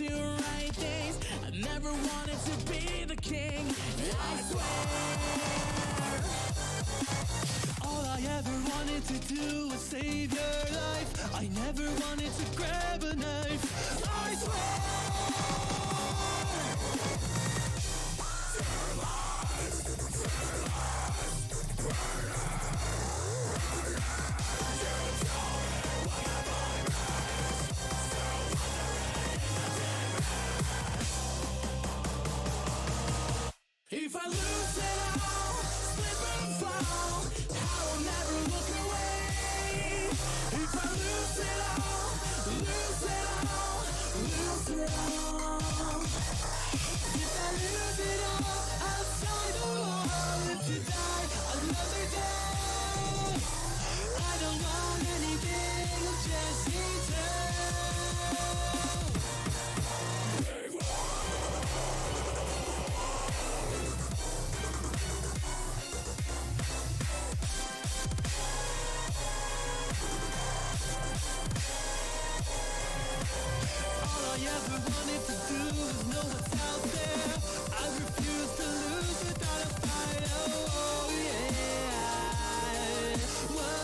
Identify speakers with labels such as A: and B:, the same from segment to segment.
A: do right things. I never wanted to be the king, I swear. All I ever wanted to do was save your life. I never wanted to grab a knife, I swear. If I lose it all, slip and fall, I will never look away. If I lose it all, lose it all, lose it all. If I lose it all, outside the wall, live to die another day. I don't want anything, I just need to. All I ever wanted to do is know what's out there. I refuse to lose without a fight. Oh yeah. Whoa.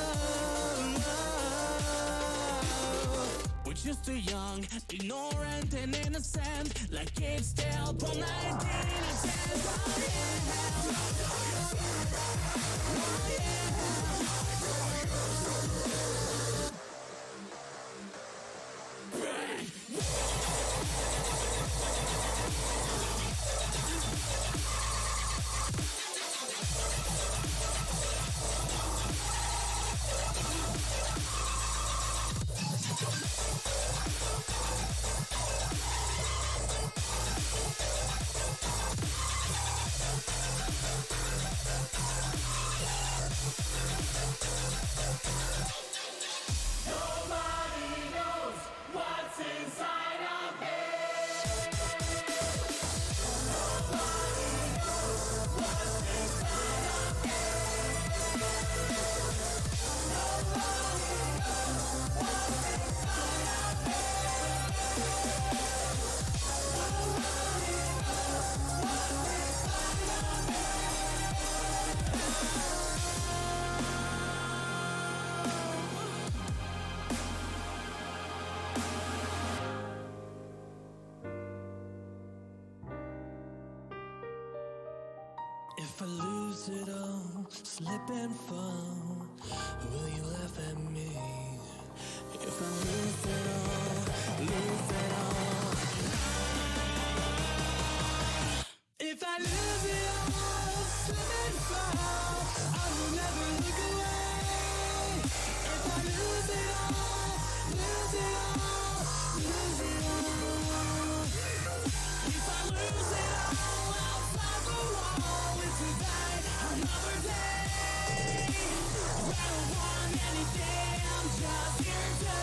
A: We're just too young, ignorant and innocent, like kids stay up all night dating a chance. Oh yeah. Oh yeah. If I lose it all, slip and fall, will you laugh at me? If I lose it all, lose it all. If I lose it all, slip and fall, I will never look away. If I lose it all, lose it all, lose it all. If I lose it all, outside the wall, to die another day. I don't want anything, I'm just here to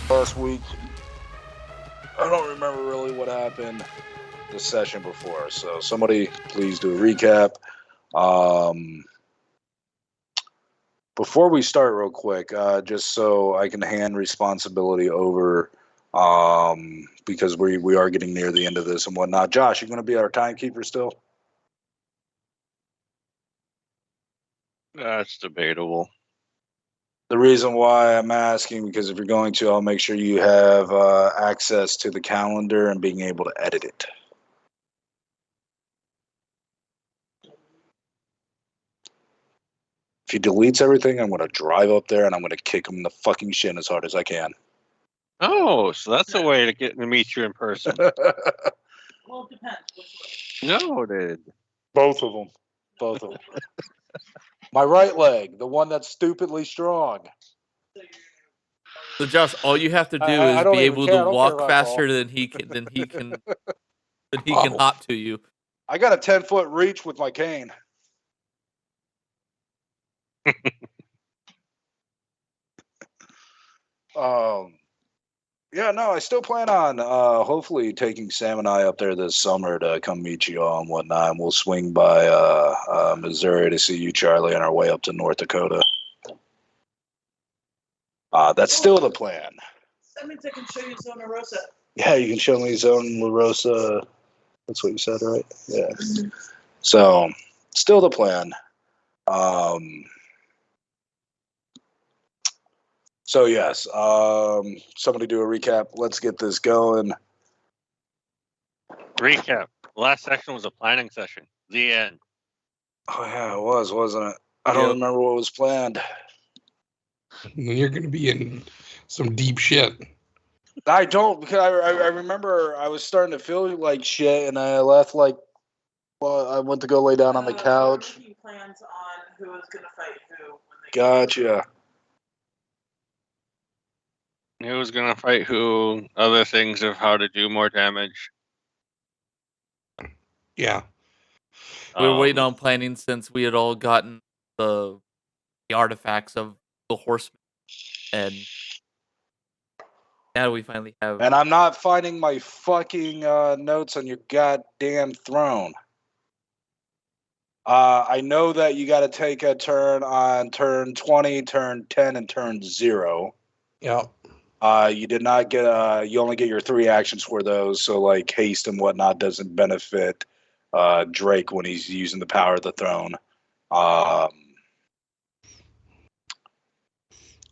B: last week. I don't remember really what happened the session before, so somebody please do a recap. Before we start real quick, just so I can hand responsibility over, because we are getting near the end of this and whatnot. Josh, you going to be our timekeeper still?
C: That's debatable.
B: The reason why I'm asking, because if you're going to, I'll make sure you have access to the calendar and being able to edit it. If he deletes everything, I'm going to drive up there and I'm going to kick him in the fucking shin as hard as I can.
C: Oh, so that's a way to get to meet you in person.
D: Well, it depends. Which way?
C: Noted.
B: Both of them. Both of them. My right leg, the one that's stupidly strong.
E: So Josh, all you have to do
B: I
E: is
B: don't
E: be
B: even
E: able
B: care. I
E: to
B: don't care
E: walk
B: if I
E: faster
B: fall.
E: than he can hop to you.
B: I got a 10-foot reach with my cane. Yeah, no, I still plan on hopefully taking Sam and I up there this summer to come meet you all and whatnot. And we'll swing by Missouri to see you, Charlie, on our way up to North Dakota. That's still the plan.
D: That means I can show you Zona Rosa.
B: Yeah, you can show me Zone La Rosa. That's what you said, right? Yeah. So, still the plan. So yes, somebody do a recap. Let's get this going.
C: Recap. Last section was a planning session. The end.
B: Oh yeah, it was, wasn't it? I don't
E: Yep.
B: remember what was planned.
F: You're going to be in some deep shit.
B: I don't, because I remember I was starting to feel like shit, and I left I went to go lay down on the couch.
D: Making plans on who was going to fight who. When they
B: Gotcha.
C: Who's gonna fight who? Other things of how to do more damage.
F: Yeah.
E: We were waiting on planning since we had all gotten the artifacts of the horsemen, and now we finally have.
B: And I'm not finding my fucking notes on your goddamn throne. I know that you got to take a turn on turn 20, turn 10, and turn 0.
F: Yep.
B: You did not get, you only get your 3 actions for those, so like haste and whatnot doesn't benefit Drake when he's using the power of the throne.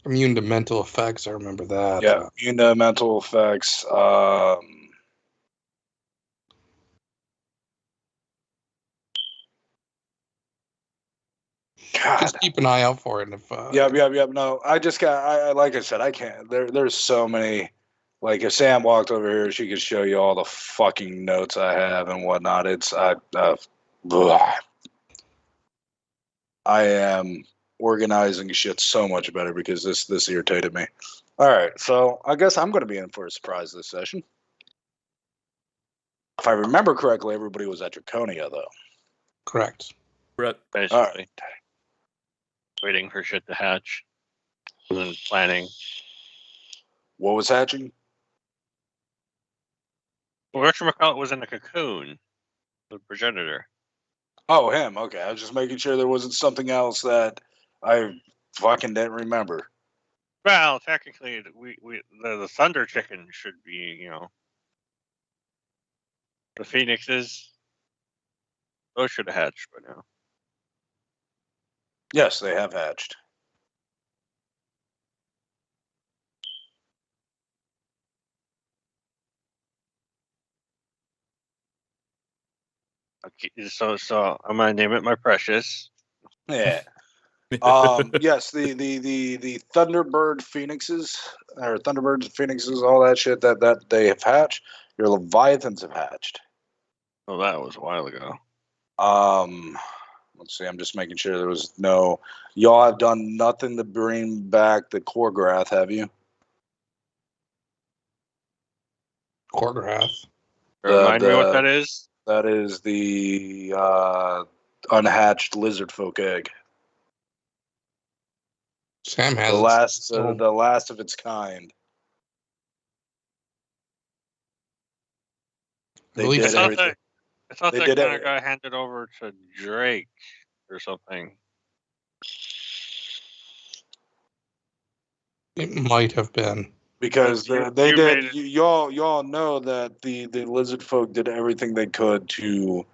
F: Immune to mental effects. I remember that.
B: Yeah, immune to mental effects. God.
F: Just keep an eye out for it. If
B: Yep. No, I just got. I like I said, I can't. There's so many. Like if Sam walked over here, she could show you all the fucking notes I have and whatnot. It's I am organizing shit so much better because this irritated me. All right, so I guess I'm going to be in for a surprise this session. If I remember correctly, everybody was at Draconia though.
F: correct.
C: Basically.
B: All right.
C: Waiting for shit to hatch. And then planning.
B: What was hatching?
C: Whatchamacallit was in a cocoon. The progenitor.
B: Oh, him. Okay, I was just making sure there wasn't something else that I fucking didn't remember.
C: Well, technically, the Thunder Chicken should be, the Phoenixes. Those should have hatched by now.
B: Yes, they have hatched.
C: Okay, so I'm gonna name it my precious.
B: Yeah. Yes, the Thunderbird Phoenixes or Thunderbirds Phoenixes, all that shit that they have hatched. Your Leviathans have hatched.
C: Well, that was a while ago.
B: Let's see. I'm just making sure there was no. Y'all have done nothing to bring back the Korgrath, have you?
F: Korgrath.
C: Remind me what that is.
B: That is the unhatched lizard folk egg.
F: Sam has
B: The last of its kind. They
F: believe
B: did
F: so.
B: everything.
C: I thought
B: They
C: that
B: did
C: kind of
B: every-
C: got handed over to Drake or something.
F: It might have been.
B: Because
C: You-
B: they
C: you
B: did.
C: made it.
B: Y'all know that the lizard folk did everything they could to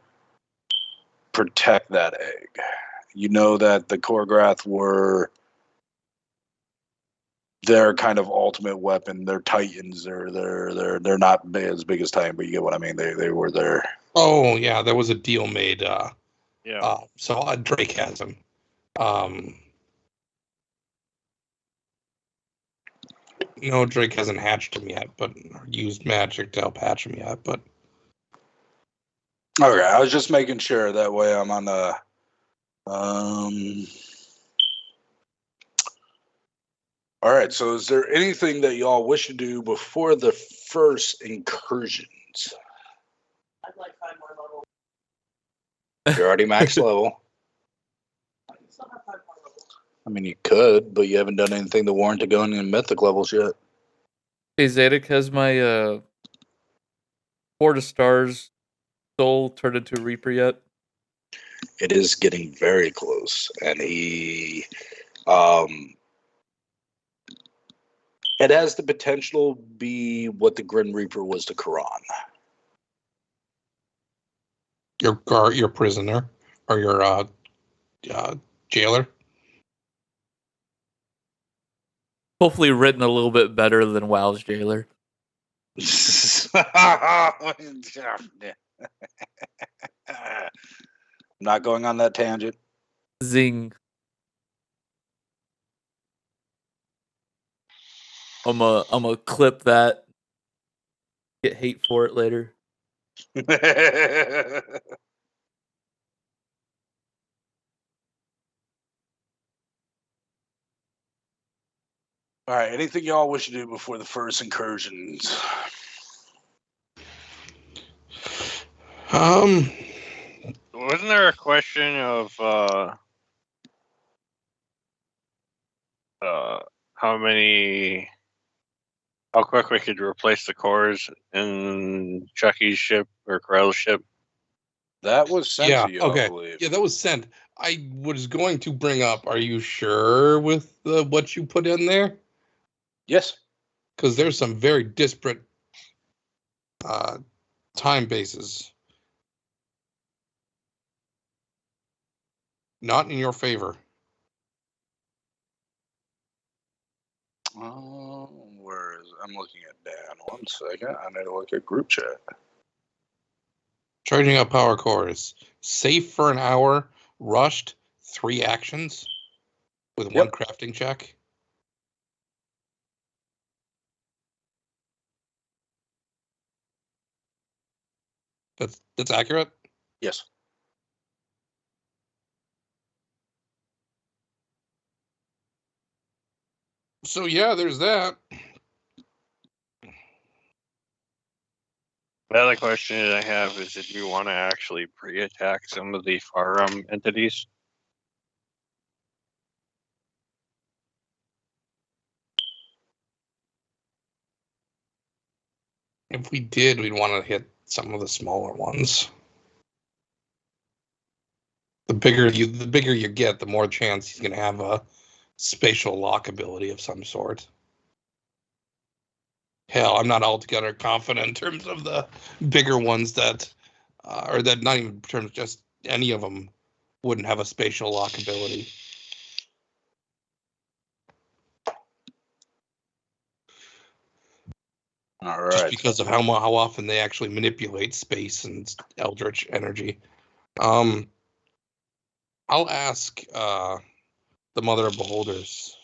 B: protect that egg. You know that the Korgrath were their kind of ultimate weapon. They're Titans. They're not as big as Titan, but you get what I mean. They were there.
F: Oh yeah, there was a deal made.
C: Yeah.
F: So Drake has him. No, Drake hasn't hatched him yet, but used magic to help hatch him yet. But
B: Okay, I was just making sure that way I'm on the. All right. So, is there anything that y'all wish to do before the first incursions?
D: I'd like 5 more levels.
B: You're already max level.
D: I can still have 5 more levels.
B: I mean, you could, but you haven't done anything to warrant to going in mythic levels yet.
E: Hey, Zadok, has my Port of Stars soul turned into a Reaper yet?
B: It is getting very close, and he, it has the potential to be what the Grim Reaper was to Quran.
F: your prisoner or your jailer.
E: Hopefully written a little bit better than WoW's jailer.
B: Not going on that tangent.
E: Zing. I'm a clip that. Get hate for it later.
B: All right. Anything y'all wish to do before the first incursions?
C: Wasn't there a question of how quick we could replace the cores in Chucky's ship or Krell's ship?
B: That was sent
F: Yeah.
B: to you,
F: Okay.
B: I believe.
F: Yeah, that was sent. I was going to bring up. Are you sure with what you put in there?
B: Yes.
F: Because there's some very disparate time bases. Not in your favor.
B: Where is? I'm looking at Dan. 1 second. I need to look at group chat.
F: Charging up power cores. Safe for an hour. Rushed 3 actions with 1 crafting check. That's accurate.
B: Yes.
F: So yeah, there's that.
C: The other question that I have is, did you want to actually pre-attack some of the Farum entities?
F: If we did, we'd want to hit some of the smaller ones. The bigger you get, the more chance he's going to have a spatial lock ability of some sort. Hell, I'm not altogether confident in terms of the bigger ones that, or that not even in terms, just any of them wouldn't have a spatial lock ability.
B: All right.
F: Just because of how often they actually manipulate space and eldritch energy. I'll ask the Mother of Beholders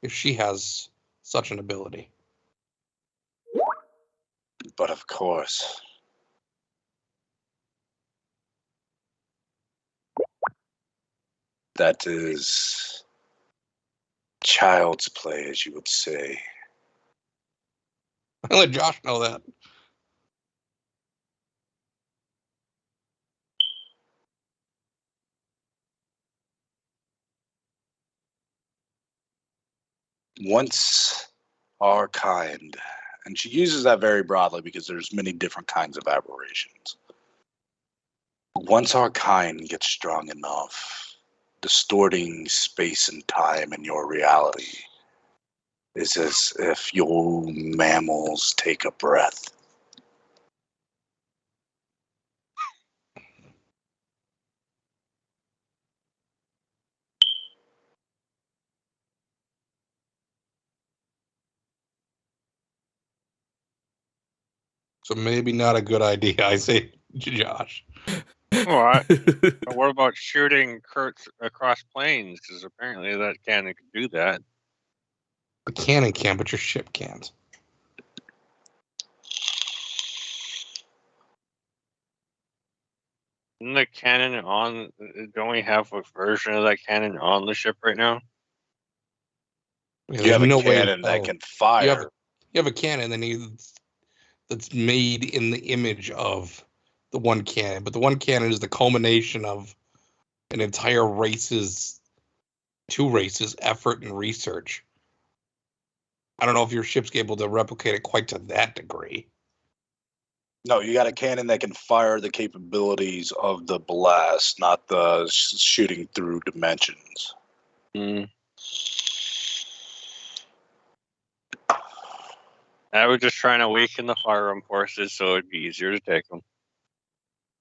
F: if she has such an ability.
B: But of course. That is child's play, as you would say.
F: I let Josh know that.
B: Once our kind And she uses that very broadly because there's many different kinds of aberrations. Once our kind gets strong enough, distorting space and time in your reality is as if your mammals take a breath.
F: So maybe not a good idea, I say, Josh.
C: What? But what about shooting Kurt across planes? Because apparently that cannon can do that.
F: The cannon can, but your ship can't.
C: Isn't the cannon on? Don't we have a version of that cannon on the ship right now?
F: Yeah,
B: You have
F: there's
B: a
F: no way in
B: cannon
F: hell.
B: that can fire.
F: You have a cannon that's made in the image of the one cannon, but the one cannon is the culmination of an entire two races effort and research. I don't know if your ship's able to replicate it quite to that degree.
B: No, you got a cannon that can fire the capabilities of the blast, not the shooting through dimensions.
C: Hmm. I was just trying to weaken the firearm forces so it'd be easier to take them.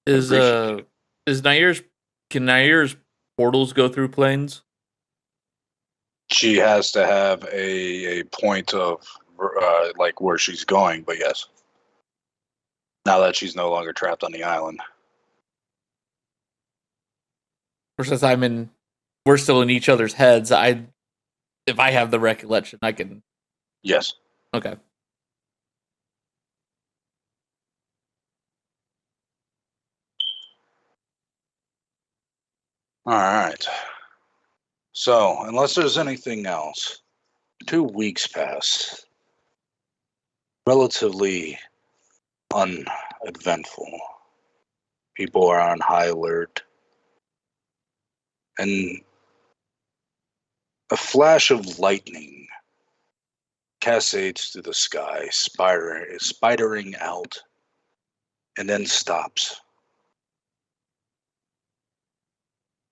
E: Is Nair's can Nair's portals go through planes?
B: She has to have a point of like where she's going, but yes. Now that she's no longer trapped on the island.
E: Or since we're still in each other's heads. If I have the recollection, I can.
B: Yes.
E: Okay.
B: All right. So, unless there's anything else, 2 weeks pass. Relatively uneventful. People are on high alert. And a flash of lightning cascades through the sky, spidering out, and then stops.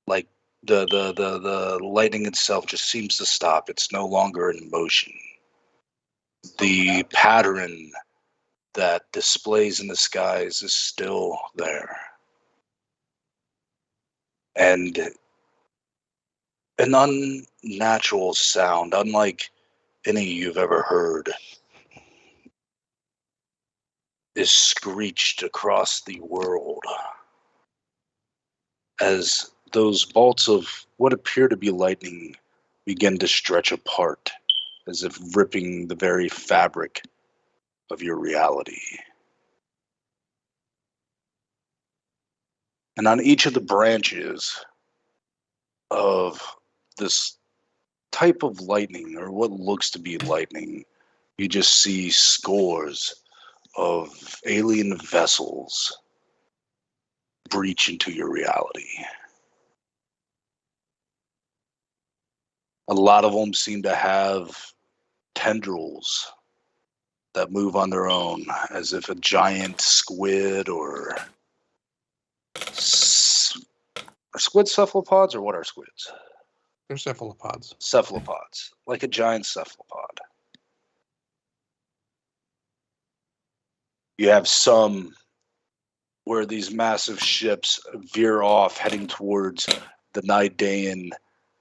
B: Like the lightning itself just seems to stop. It's no longer in motion. The pattern that displays in the skies is still there. And an unnatural sound, unlike any you've ever heard, is screeched across the world as those bolts of what appear to be lightning begin to stretch apart, as if ripping the very fabric of your reality. And on each of the branches of this type of lightning, or what looks to be lightning, you just see scores of alien vessels breach into your reality. A lot of them seem to have tendrils that move on their own, as if a giant squid or are squids cephalopods, or what are squids?
F: They're cephalopods.
B: Cephalopods, like a giant cephalopod. You have some where these massive ships veer off, heading towards the Nidaean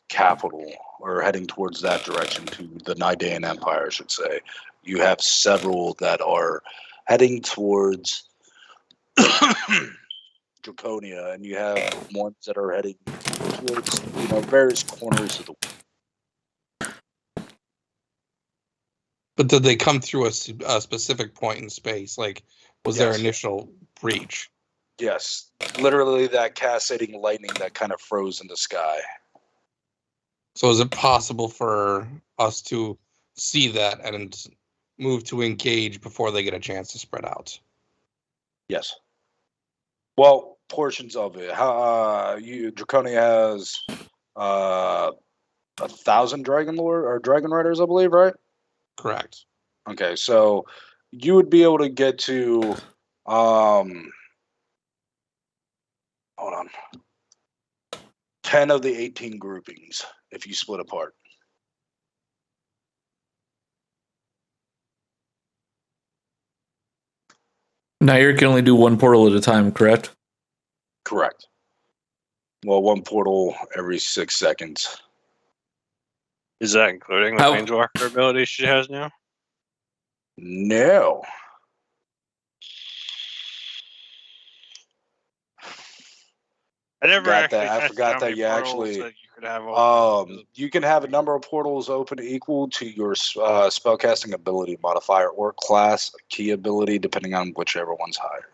B: capital, or heading towards that direction to the Nidaean Empire, I should say. You have several that are heading towards Draconia, and you have ones that are heading towards various corners of the world.
F: But did they come through a specific point in space? Like, was there
B: Yes.
F: initial breach?
B: Yes, literally that cascading lightning that kind of froze in the sky.
F: So is it possible for us to see that and move to engage before they get a chance to spread out?
B: Yes. Well, portions of it. Draconia has 1,000 dragon lord or dragon riders, I believe, right?
F: Correct.
B: Okay, so you would be able to get to hold on, 10 of the 18 groupings if you split apart.
E: Now you can only do one portal at a time, correct?
B: Correct. Well, one portal every 6 seconds.
C: Is that including the
E: How-
C: Planeswalker ability she has now?
B: No.
C: I never
B: Forgot
C: actually
B: that. I
C: tested
B: forgot
C: how
B: that
C: many
B: you
C: portals
B: actually-
C: that you could have open.
B: You can have a number of portals open equal to your spellcasting ability modifier or class key ability, depending on whichever one's higher.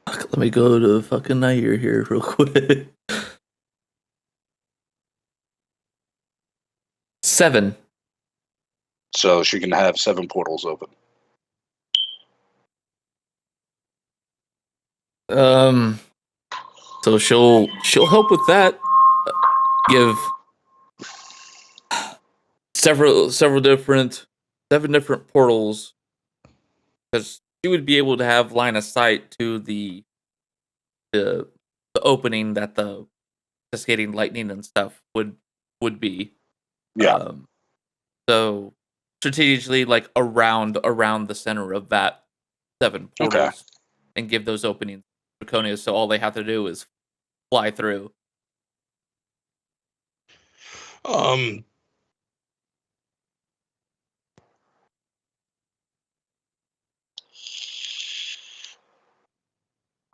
E: Let me go to fucking Nair here real quick. 7.
B: So she can have 7 portals open.
E: So she'll help with that. Give several different 7 different portals, because she would be able to have line of sight to the opening that the cascading lightning and stuff would be.
B: Yeah.
E: So strategically, like around the center of that 7 portals,
B: Okay.
E: and give those openings to Draconia, so all they have to do is fly through.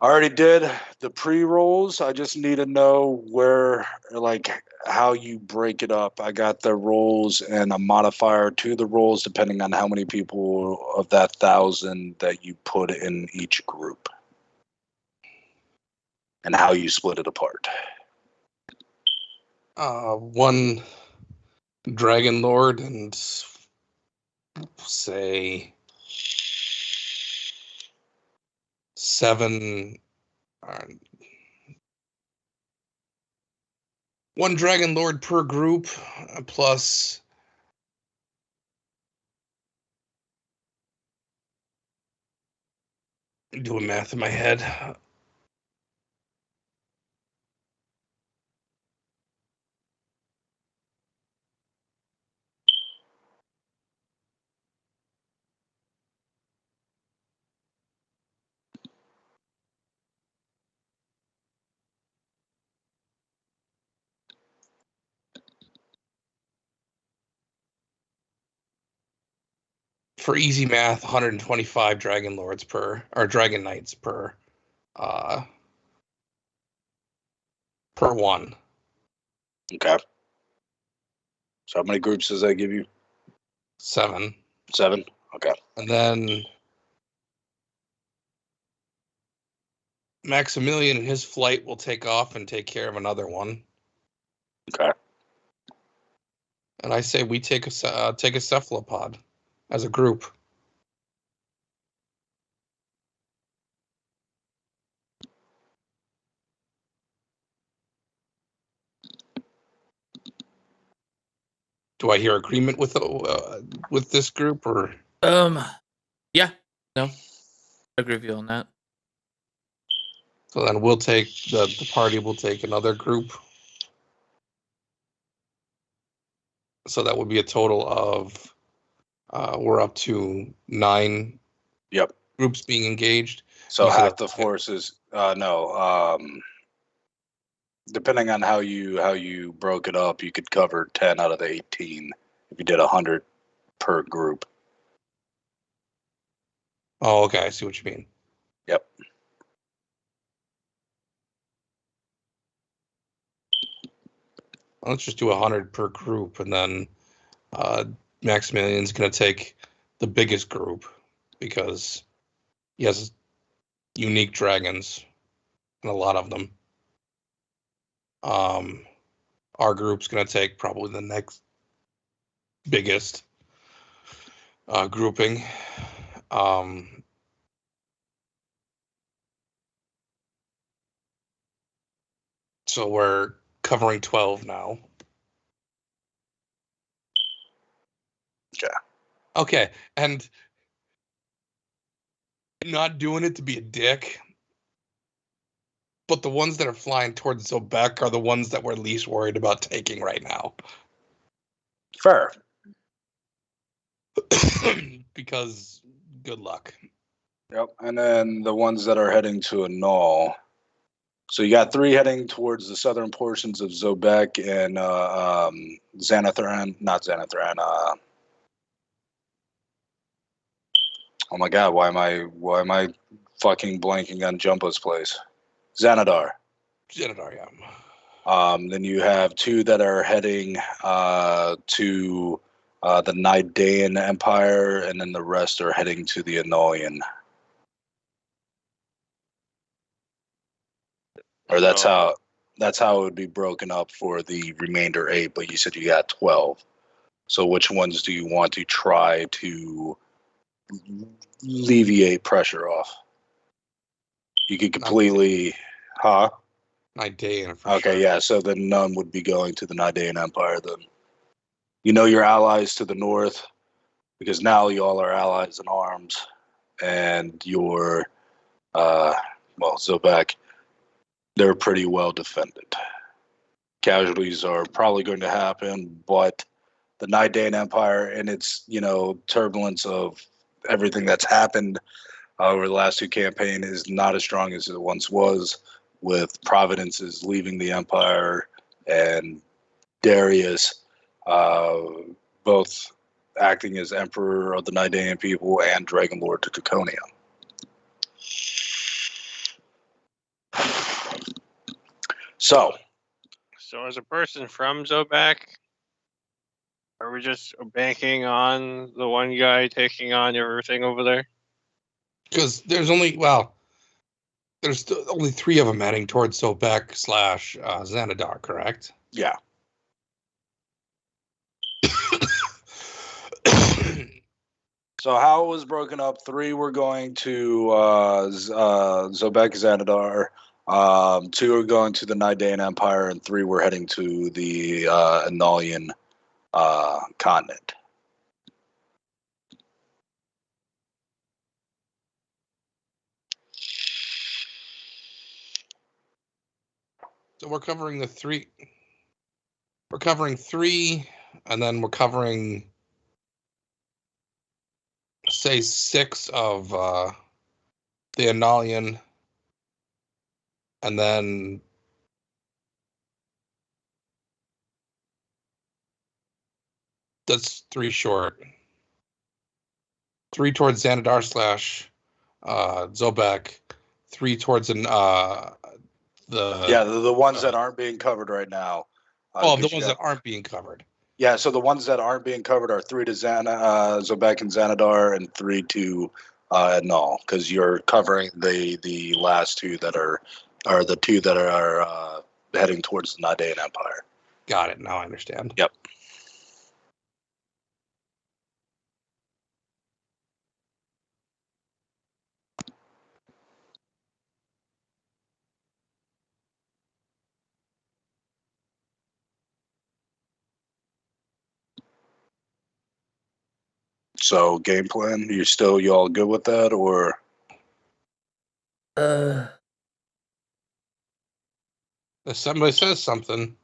B: I already did the pre-rolls. I just need to know where, like, how you break it up. I got the rolls and a modifier to the rolls depending on how many people of that 1,000 that you put in each group and how you split it apart.
F: 1 Dragon Lord and say 7. 1 Dragon Lord per group, plus doing math in my head. For easy math, 125 Dragon Lords or Dragon Knights per 1.
B: Okay. So how many groups does that give you?
F: 7.
B: 7? Okay.
F: And then Maximilian and his flight will take off and take care of another one.
B: Okay.
F: And I say we take a cephalopod as a group. Do I hear agreement with this group, or?
E: Yeah, no, I agree with you on that.
F: So then we'll take the party will take another group. So that would be a total of we're up to 9
B: Yep.
F: groups being engaged.
B: So
F: You said
B: half the forces, no. Depending on how you broke it up, you could cover 10 out of the 18 if you did 100 per group.
F: Oh, okay, I see what you mean.
B: Yep.
F: Let's just do 100 per group, and then Maximilian's going to take the biggest group because he has unique dragons and a lot of them. Our group's going to take probably the next biggest grouping. So we're covering 12 now.
B: Okay.
F: Okay, and not doing it to be a dick, but the ones that are flying towards Zobek are the ones that we're least worried about taking right now.
B: Fair.
F: Because good luck.
B: Yep. And then the ones that are heading to Annual. So you got 3 heading towards the southern portions of Zobek and Xanathran. Not Xanathran. Oh my God! Why am I fucking blanking on Jumpo's place? Xanadar.
F: Genidar, yeah.
B: Then you have 2 that are heading to the Nidaean Empire, and then the rest are heading to the Annulian. Or that's
C: So-
B: how it would be broken up for the remainder 8. But you said you got 12. So which ones do you want to try to alleviate pressure off? You could completely, huh?
F: Nidaean for
B: Okay,
F: sure.
B: yeah. So then none would be going to the Nidaean Empire. Then you know your allies to the north, because now you all are allies in arms, and your Zobek, they're pretty well defended. Casualties are probably going to happen, but the Nidaean Empire and its turbulence of everything that's happened over the last 2 campaigns is not as strong as it once was, with Providence's leaving the Empire and Darius both acting as Emperor of the Nidaean people and Dragon Lord to Draconia. So
C: as a person from Zobek, are we just banking on the one guy taking on everything over there?
F: Because there's only 3 of them heading towards Zobek / Xanadar, correct?
B: yeah. So how it was broken up, 3 were going to Zobek Xanadar, 2 are going to the Nidaean Empire, and 3 were heading to the Annulian continent.
F: So we're covering the 3. We're covering 3, and then we're covering, say, 6 of the Annulian, and then that's 3 short. 3 towards Xanadar / Zobek, 3 towards the
B: The ones that aren't being covered right now.
F: the ones
B: that
F: that aren't being covered.
B: Yeah, so the ones that aren't being covered are 3 to Zobek and Xanadar, and 3 to Null, because you're covering the last 2 that are the 2 that are heading towards the Nidaean Empire.
F: Got it. Now I understand.
B: Yep. So game plan, you all good with that, or?
F: If somebody says something,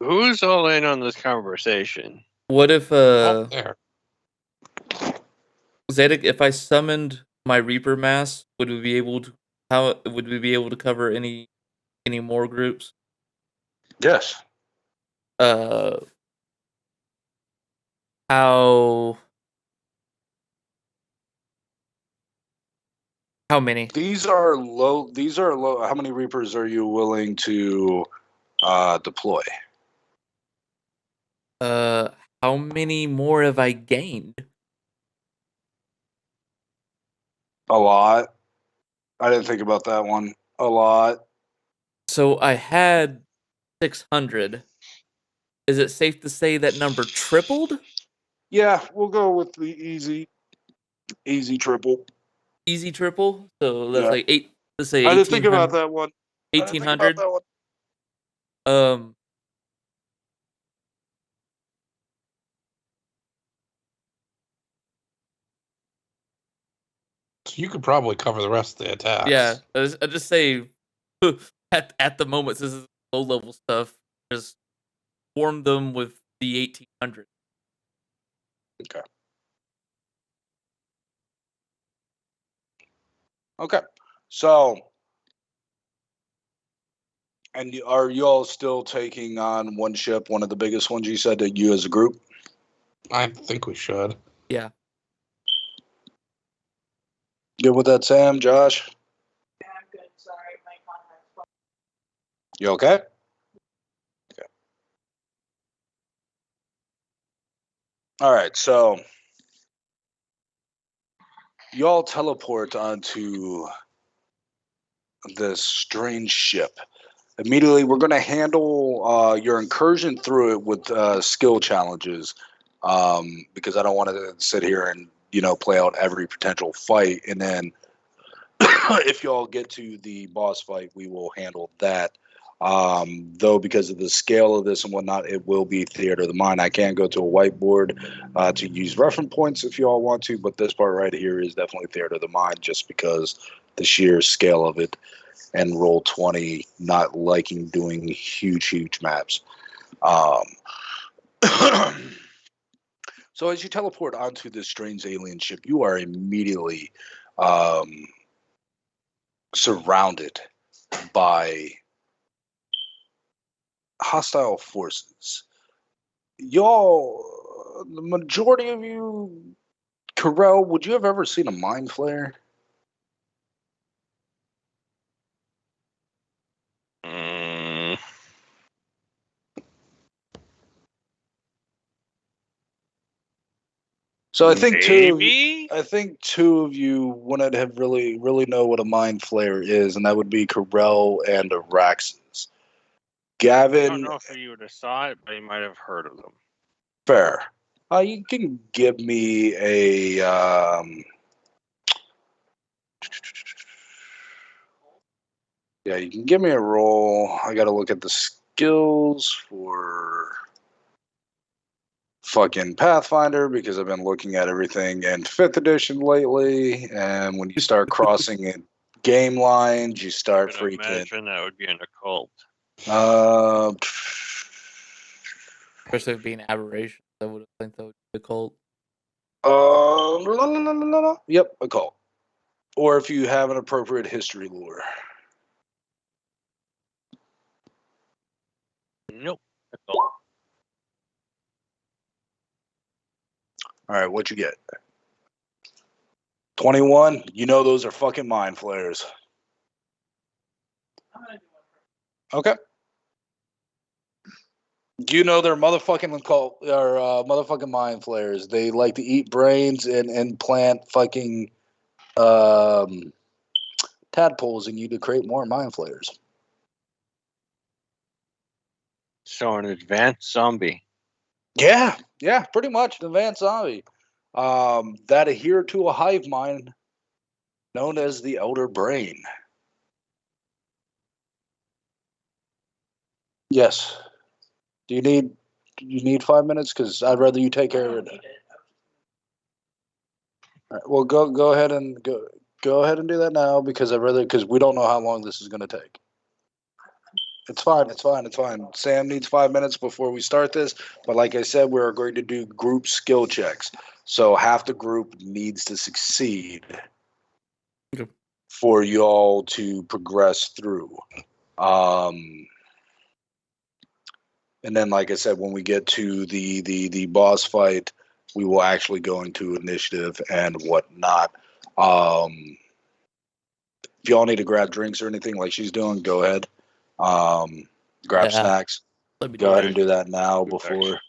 C: Who's all in on this conversation?
E: What if
F: there.
E: Zedek, if I summoned my Reaper Mass, would we be able to cover any more groups?
B: Yes.
E: How many?
B: These are low. How many Reapers are you willing to deploy?
E: How many more have I gained?
B: A lot. I didn't think about that one. A lot.
E: So I had 600. Is it safe to say that number tripled?
B: Yeah, we'll go with the easy triple.
E: Easy triple? So that's
B: Yeah.
E: like 8. Let's say
B: I didn't think about
E: 1800.
B: that one. I didn't think about
E: 1800.
B: that one.
E: Um,
F: So you could probably cover the rest of the attacks.
E: Yeah, I just say at the moment, this is low level stuff. Just form them with the 1800.
B: Okay. So, and are you all still taking on one ship, one of the biggest ones you said that you as a group?
F: I think we should.
E: Yeah.
B: Good with that, Sam, Josh?
D: Yeah, I'm good. Sorry, my contact's
B: You okay? Okay. All right, so you all teleport onto this strange ship. Immediately, we're going to handle your incursion through it with skill challenges, because I don't want to sit here and play out every potential fight, and then if y'all get to the boss fight, we will handle that. Though because of the scale of this and whatnot, it will be theater of the mind. I can go to a whiteboard to use reference points if you all want to, but this part right here is definitely theater of the mind just because the sheer scale of it. And roll 20, not liking doing huge maps. So as you teleport onto this strange alien ship, you are immediately surrounded by hostile forces. Y'all, the majority of you, Carell, would you have ever seen a mind flare? So I think
C: Maybe?
B: two of you wouldn't have really know what a mind flare is, and that would be Carell and Araxes.
C: I don't
B: Gavin,
C: know if you would have saw it, but you might have heard of them.
B: fair. You can give me a yeah, you can give me a roll. I got to look at the skills for fucking Pathfinder because I've been looking at everything in 5th edition lately, and when you start crossing in game lines, you start
C: I would
B: freaking.
C: imagine that would be an occult.
E: Especially if being aberration, I would think that would be the cult.
B: Yep, occult. Or if you have an appropriate history lore.
C: Nope. Occult.
B: All right, what you get? 21. You know those are fucking mind flares.
D: I'm gonna do one.
B: Okay. You know they're motherfucking occult or motherfucking mind flares. They like to eat brains and implant fucking tadpoles in you to create more mind flares.
C: So an advanced zombie.
B: Yeah, pretty much an advanced zombie. That adhere to a hive mind known as the Elder Brain. Yes. Do you need 5 minutes? Because I'd rather you take care of it. All right, well, go ahead and go ahead and do that now because because we don't know how long this is going to take. It's fine. Sam needs 5 minutes before we start this, but like I said, we're going to do group skill checks. So half the group needs to succeed
E: Okay.
B: for y'all to progress through. And then, like I said, when we get to the boss fight, we will actually go into initiative and whatnot. If y'all need to grab drinks or anything like she's doing, go ahead. Grab
E: Yeah.
B: snacks.
E: Let me
B: Go
E: do
B: ahead
E: that.
B: and do that now
C: Good
B: before.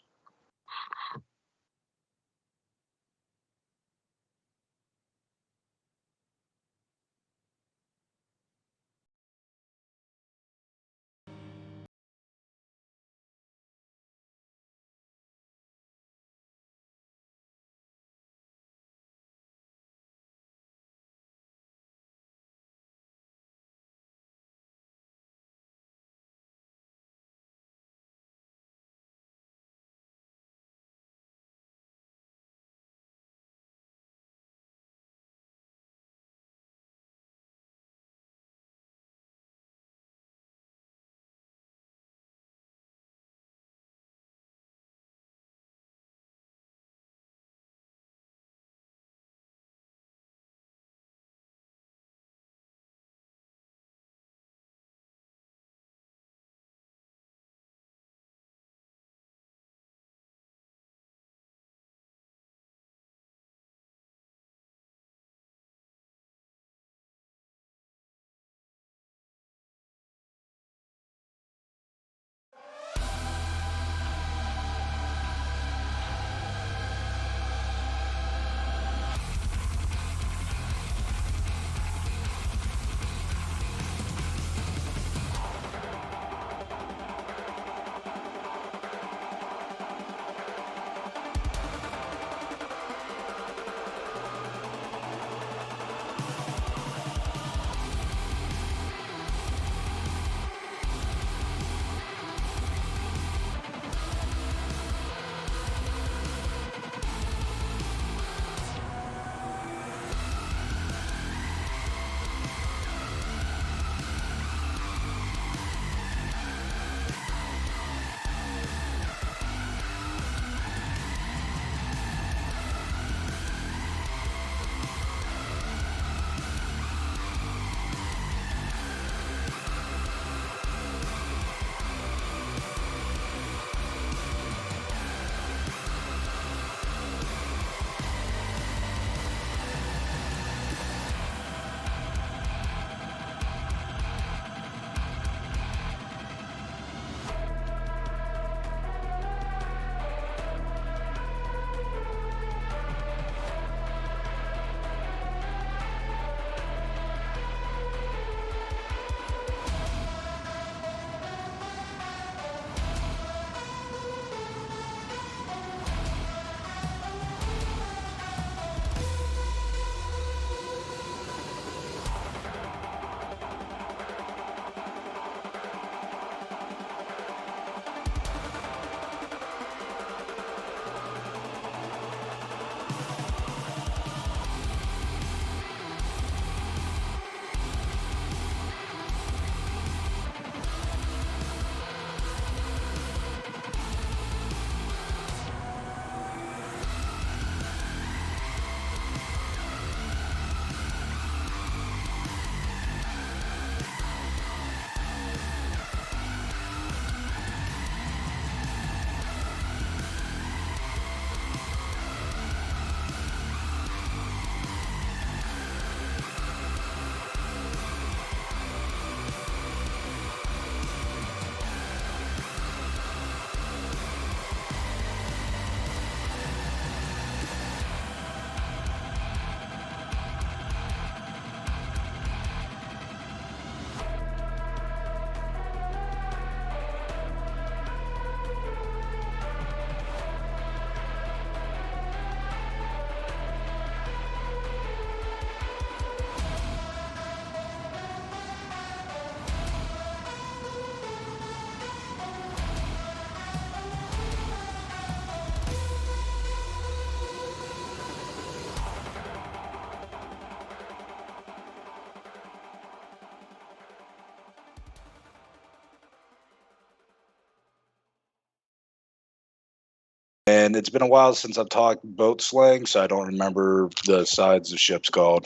B: And it's been a while since I've talked boat slang, so I don't remember the sides of ships called.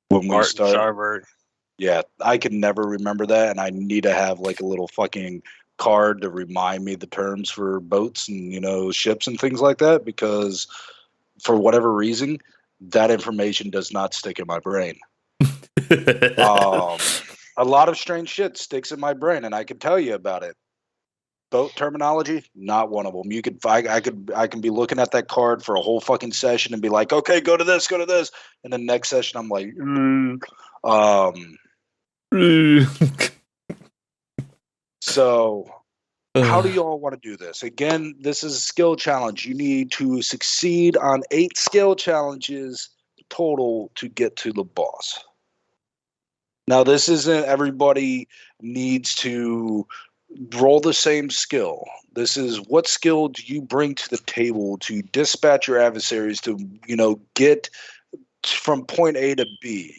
B: When we
C: Port and
B: start,
C: starboard.
B: yeah, I can never remember that, and I need to have like a little fucking card to remind me the terms for boats and ships and things like that, because for whatever reason, that information does not stick in my brain. A lot of strange shit sticks in my brain, and I can tell you about it. Boat terminology, not one of them. You could, I can be looking at that card for a whole fucking session and be like, okay, go to this, and the next session I'm like, So, how do you all want to do this? Again, this is a skill challenge. You need to succeed on 8 skill challenges total to get to the boss. Now, this isn't everybody needs to roll the same skill. This is what skill do you bring to the table to dispatch your adversaries to, get from point A to B.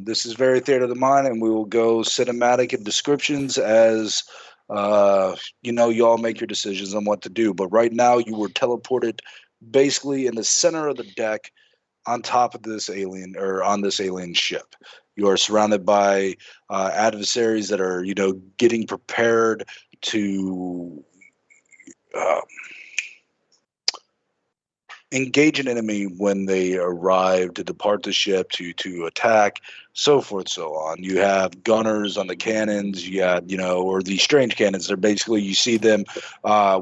B: This is very theater of the mind, and we will go cinematic in descriptions as y'all make your decisions on what to do. But right now, you were teleported basically in the center of the deck on top of this alien, or on this alien ship. You are surrounded by adversaries that are, getting prepared to engage an enemy when they arrive, to depart the ship, to attack, so forth, so on. You have gunners on the cannons. You got, or these strange cannons. They're basically, you see them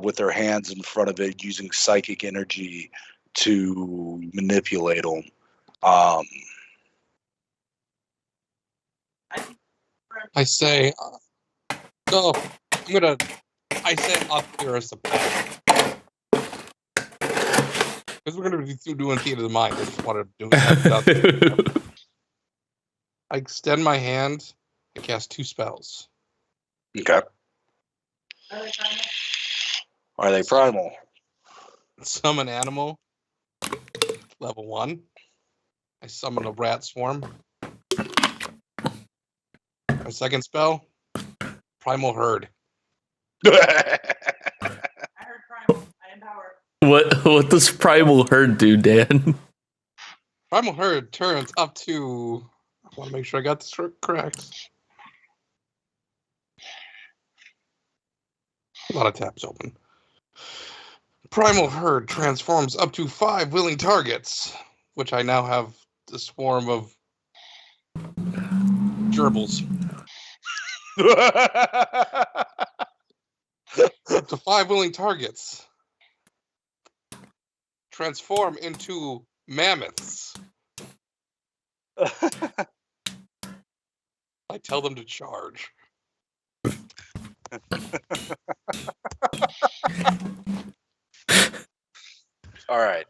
B: with their hands in front of it, using psychic energy to manipulate them.
F: I say, I say up here as a pack. Because we're going to be doing theater of the mind. I just want to do that. I extend my hand. I cast 2 spells.
B: Okay. Are they primal?
F: Summon animal. Level 1. I summon a rat swarm. My second spell. Primal Herd.
D: I heard primal. I empower.
E: What does Primal Herd do, Dan?
F: Primal Herd turns up to... I want to make sure I got this correct. A lot of tabs open. Primal Herd transforms up to 5 willing targets, which I now have the swarm of gerbils. Up to 5 willing targets. Transform into mammoths. I tell them to charge.
B: All right.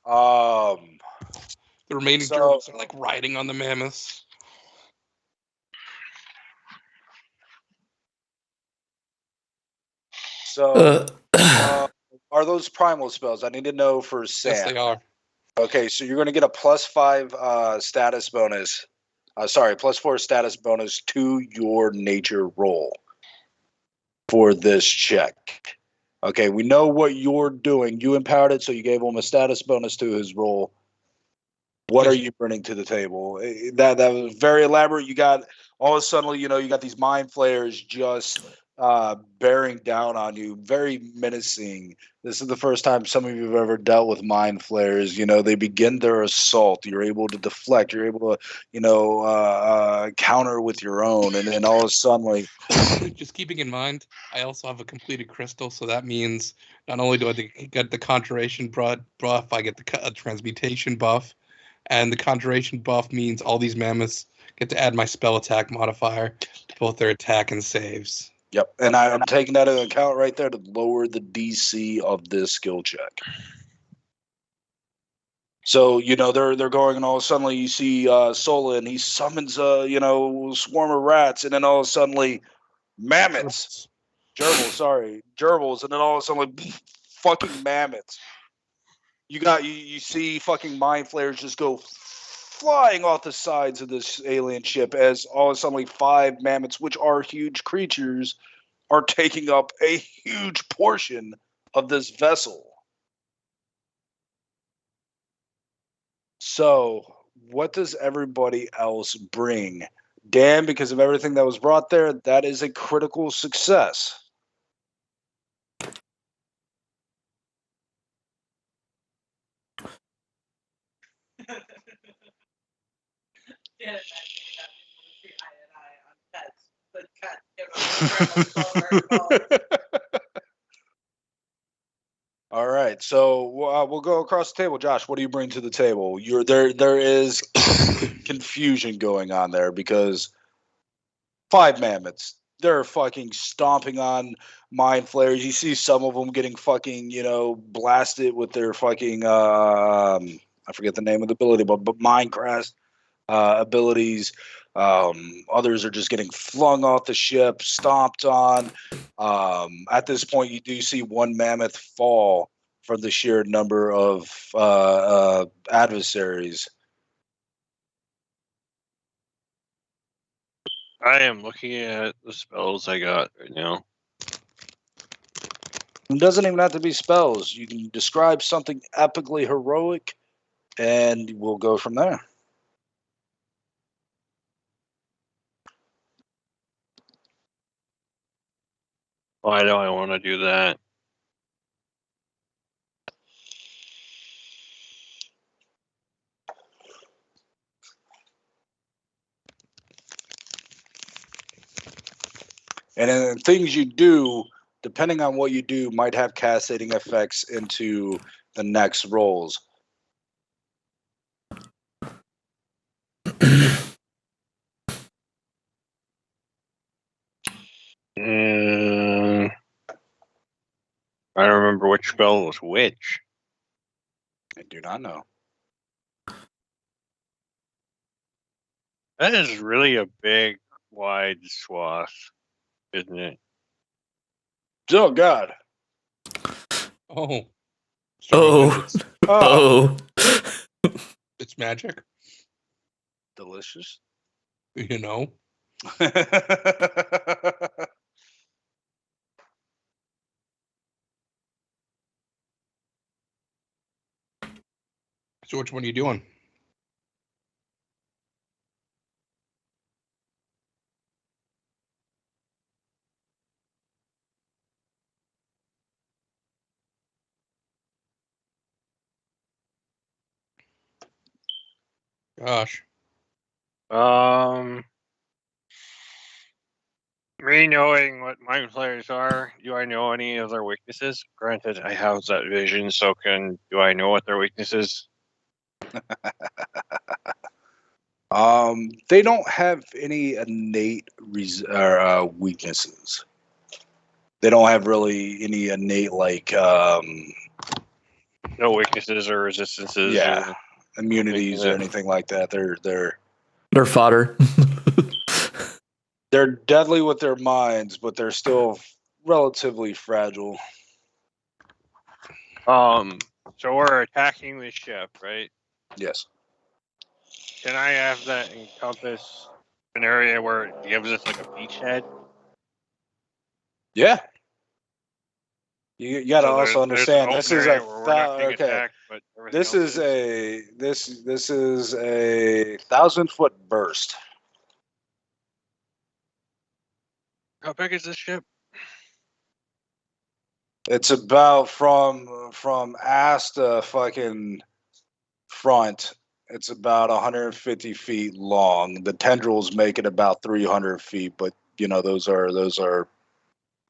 F: The remaining gerbils are like riding on the mammoths.
B: So, are those primal spells? I need to know for Sam.
F: Yes, they are.
B: Okay, so you're going to get a +5 status bonus. +4 status bonus to your nature roll for this check. Okay, we know what you're doing. You empowered it, so you gave him a status bonus to his roll. What are you bringing to the table? That was very elaborate. You got all of a sudden, you got these mind flayers just bearing down on you, very menacing. This is the first time some of you have ever dealt with mind flayers. They begin their assault. You're able to deflect. You're able to, counter with your own, and then all of a sudden, like,
F: just keeping in mind, I also have a completed crystal, so that means not only do I get the conjuration buff, I get the transmutation buff, and the conjuration buff means all these mammoths get to add my spell attack modifier to both their attack and saves.
B: Yep, and I'm taking that into account right there to lower the DC of this skill check. So, they're going, and all of a sudden you see Sola, and he summons a, swarm of rats, and then all of a sudden mammoths. Gerbils, and then all of a sudden fucking mammoths. You see fucking mind flayers just go flying off the sides of this alien ship as all of a sudden 5 mammoths, which are huge creatures, are taking up a huge portion of this vessel. So, what does everybody else bring? Dan, because of everything that was brought there, that is a critical success.
D: Dan and I may not be able to see eye to eye on pets, but cat give us
B: All right, so we'll go across the table. Josh, what do you bring to the table? There is confusion going on there because 5 mammoths, they're fucking stomping on mind flares. You see some of them getting fucking, blasted with their fucking I forget the name of the ability, but Minecraft abilities. Others are just getting flung off the ship, stomped on. At this point, you do see one mammoth fall from the sheer number of adversaries.
C: I am looking at the spells I got right now.
B: It doesn't even have to be spells. You can describe something epically heroic, and we'll go from there.
C: Why do I want to do that?
B: And then things you do, depending on what you do, might have cascading effects into the next rolls.
C: I don't remember which spell was which.
B: I do not know.
C: That is really a big, wide swath, isn't it?
B: Oh, God.
F: Oh.
E: Oh.
F: So
B: Oh,
F: it's magic,
B: delicious.
F: you know. So which one are you doing? Gosh.
C: Me knowing what mind flayers are, do I know any of their weaknesses? Granted, I have that vision, so do I know what their weaknesses?
B: They don't have any innate weaknesses. They don't have really any innate
C: No weaknesses or resistances?
B: yeah,
C: Or
B: immunities or
C: anything
B: anything like that.
E: They're fodder.
B: They're deadly with their minds, but they're still relatively fragile.
C: So we're attacking the ship, right?
B: Yes.
C: Can I have that encompass an area where it gives us like a beachhead?
B: Yeah. You got to
C: So
B: also
C: there's an
B: understand
C: open
B: this is
C: area where we're not being
B: okay.
C: attacked, but everything
B: This
C: else
B: is a 1,000-foot burst.
C: How big is this ship?
B: It's about from ass to fucking front. It's about 150 feet long. The tendrils make it about 300 feet, but those are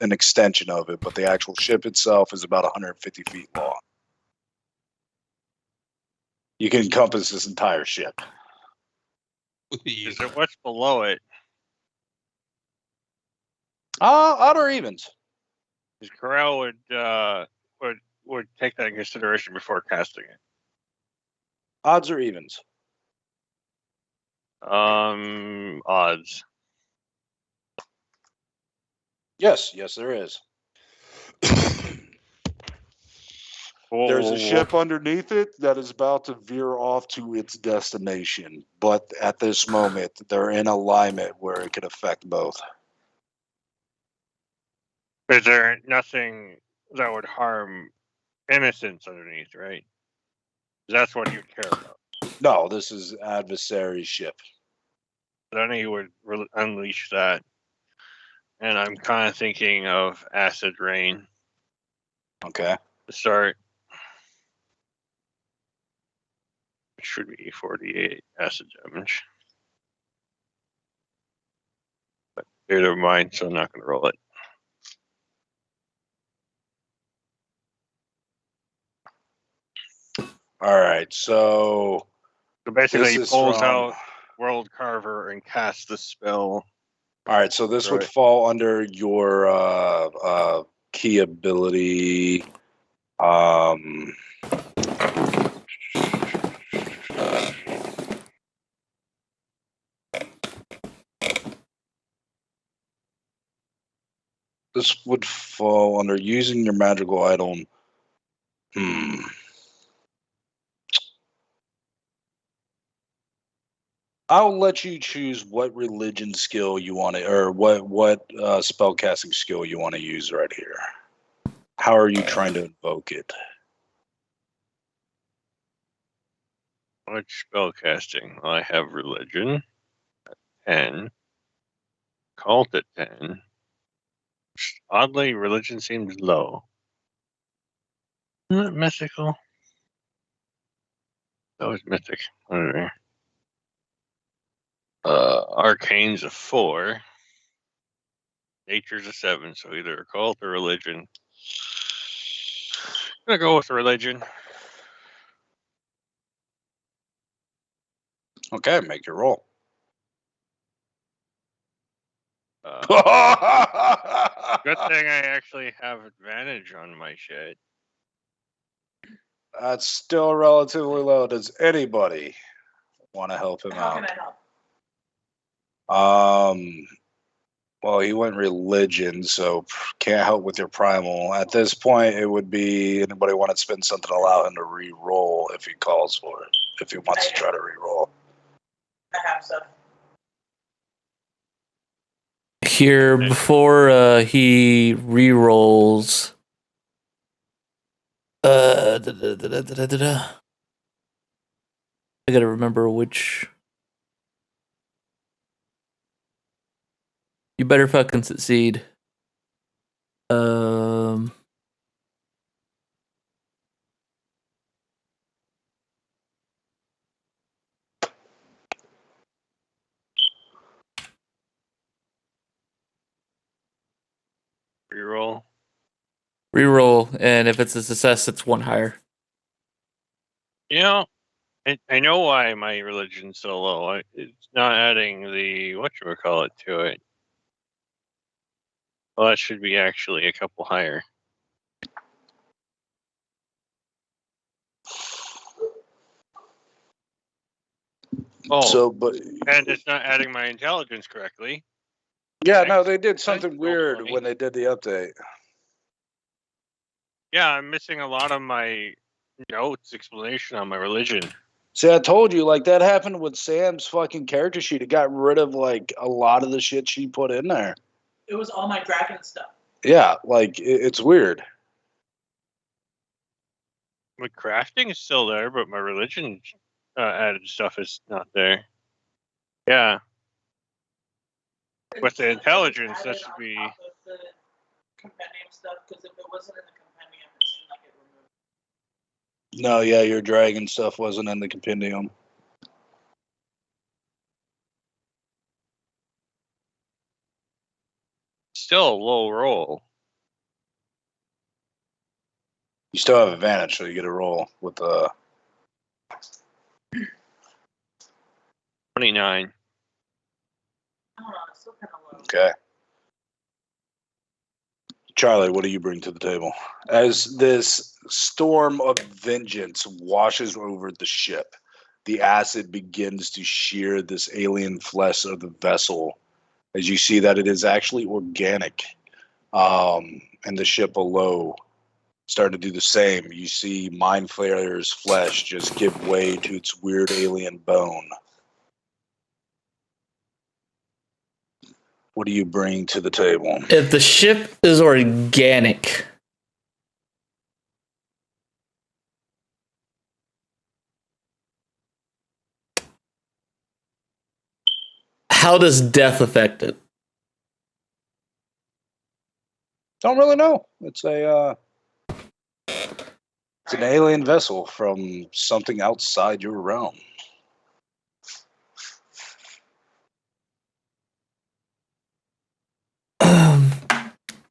B: an extension of it. But the actual ship itself is about 150 feet long. You can encompass this entire ship.
C: Is it what's below it?
B: Odd or evens.
C: Because Corel would take that in consideration before casting it.
B: Odds or evens.
C: Odds.
B: Yes, there is. There's a ship underneath it that is about to veer off to its destination, but at this moment, they're in alignment where it could affect both.
C: Is there nothing that would harm innocents underneath, right? That's what you care about.
B: No, this is adversary ship.
C: Then he would unleash that. And I'm kind of thinking of acid rain
B: Okay.
C: to start. It should be 48 acid damage. But never mind, so I'm not going to roll it.
B: All right. So
C: So basically,
B: this
C: he
B: is
C: pulls
B: from.
C: out World Carver and casts the spell.
B: All right. So this would
C: Right.
B: fall under your key ability. This would fall under using your magical item. I'll let you choose what religion skill you want to, or what spellcasting skill you want to use right here. How are you trying to invoke it?
C: Which spell casting? Well, I have religion at 10, cult at 10. Oddly, religion seems low. Isn't it mythical? That was mythic. Anyway. Arcane's a 4. Nature's a 7, so either a cult or religion. I'm gonna go with religion.
B: Okay, make your roll.
C: Good thing I actually have advantage on my shit.
B: That's still relatively low. Does anybody want to help him
D: How
B: out?
D: can I help?
B: Well, he went religion, so can't help with your primal. At this point, it would be anybody want to spend something to allow him to re-roll if he calls for it, if he wants to try to re-roll.
D: I have stuff.
E: Here, before he re-rolls, I gotta remember which. You better fucking succeed.
C: Reroll.
E: Reroll, and if it's a success, it's one higher.
C: You know, I know why my religion's so low. It's not adding the whatchamacallit to it. Well, that should be actually a couple higher. Oh,
B: So, but
C: and it's not adding my intelligence correctly.
B: yeah,
C: Okay.
B: no, they did something
C: Roll
B: weird
C: 20.
B: when they did the update.
C: Yeah, I'm missing a lot of my notes explanation on my religion.
B: See, I told you, like that happened with Sam's fucking character sheet. It got rid of like a lot of the shit she put in there.
D: It was all my dragon stuff.
B: Yeah, like it's weird.
C: My crafting is still there, but my religion added stuff is not there. Yeah. With the intelligence, that should be.
D: Top of the compendium stuff, because if it wasn't in the compendium, it seemed like it removed.
B: No, yeah, your dragon stuff wasn't in the compendium.
C: Still a low roll.
B: You still have advantage, so you get a roll with the
C: 29.
D: I don't know, it's still kind of low.
B: okay. Charlie, what do you bring to the table? As this storm of vengeance washes over the ship, the acid begins to shear this alien flesh of the vessel. As you see that it is actually organic, and the ship below starting to do the same. You see Mind Flayer's flesh just give way to its weird alien bone. What do you bring to the table?
E: If the ship is organic, How does death affect it?
B: Don't really know. It's an alien vessel from something outside your realm.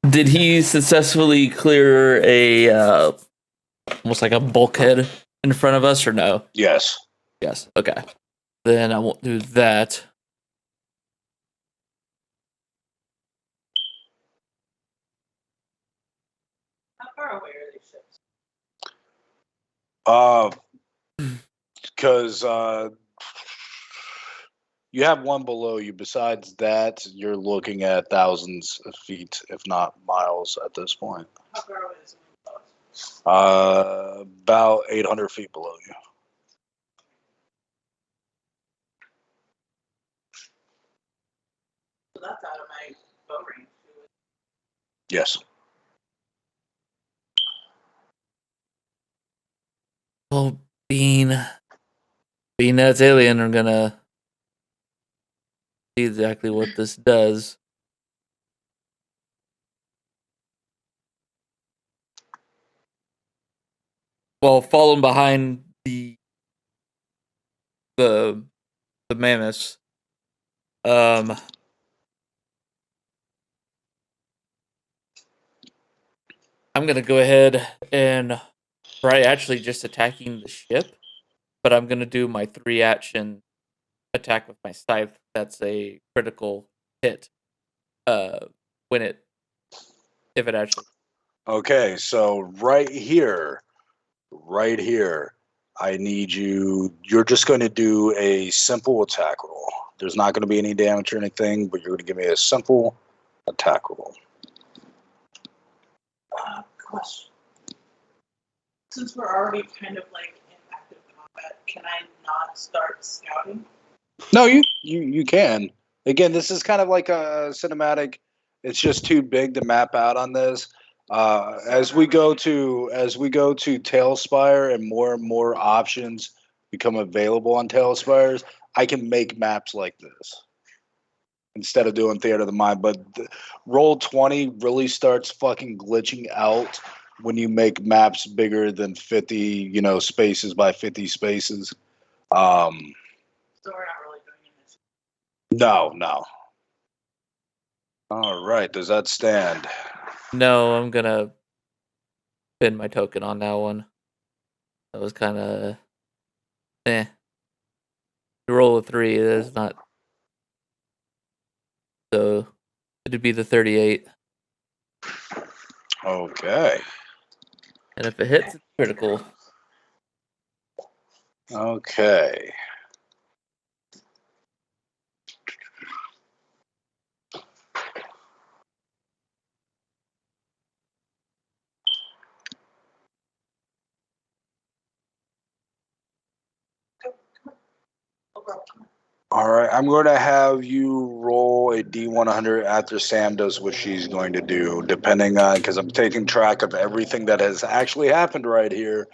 E: Did he successfully clear a almost like a bulkhead in front of us, or no?
B: Yes.
E: Yes. Okay. Then I won't do that.
D: How far away are these ships?
B: Because you have one below you. Besides that, you're looking at thousands of feet, if not miles, at this point.
D: How far away is it?
B: About 800 feet below you.
D: So that's out of my bow range.
B: Yes.
E: Well, being that's alien, I'm gonna see exactly what this does. Well, falling behind the mammoths, I'm gonna go ahead and try actually just attacking the ship, but I'm gonna do my 3-action attack with my scythe. That's a critical hit. When if it actually.
B: Okay, so right here, I need you. You're just going to do a simple attack roll. There's not going to be any damage or anything, but you're going to give me a simple attack roll.
D: Question. Since we're already kind of like in active combat, can I not start scouting?
B: No, you can. Again, this is kind of like a cinematic. It's just too big to map out on this. As we go to Tailspire and more options become available on Tailspires, I can make maps like this instead of doing Theater of the Mind. But Roll20 really starts fucking glitching out when you make maps bigger than 50, spaces by 50 spaces.
D: So we're not really doing this.
B: No. All right. Does that stand?
E: No, I'm gonna pin my token on that one. That was kind of You roll a 3. That's not. So it'd be the 38.
B: Okay.
E: And if it hits, it's critical.
B: Okay. All right, I'm going to have you roll a D100 after Sam does what she's going to do, depending on, because I'm taking track of everything that has actually happened right here.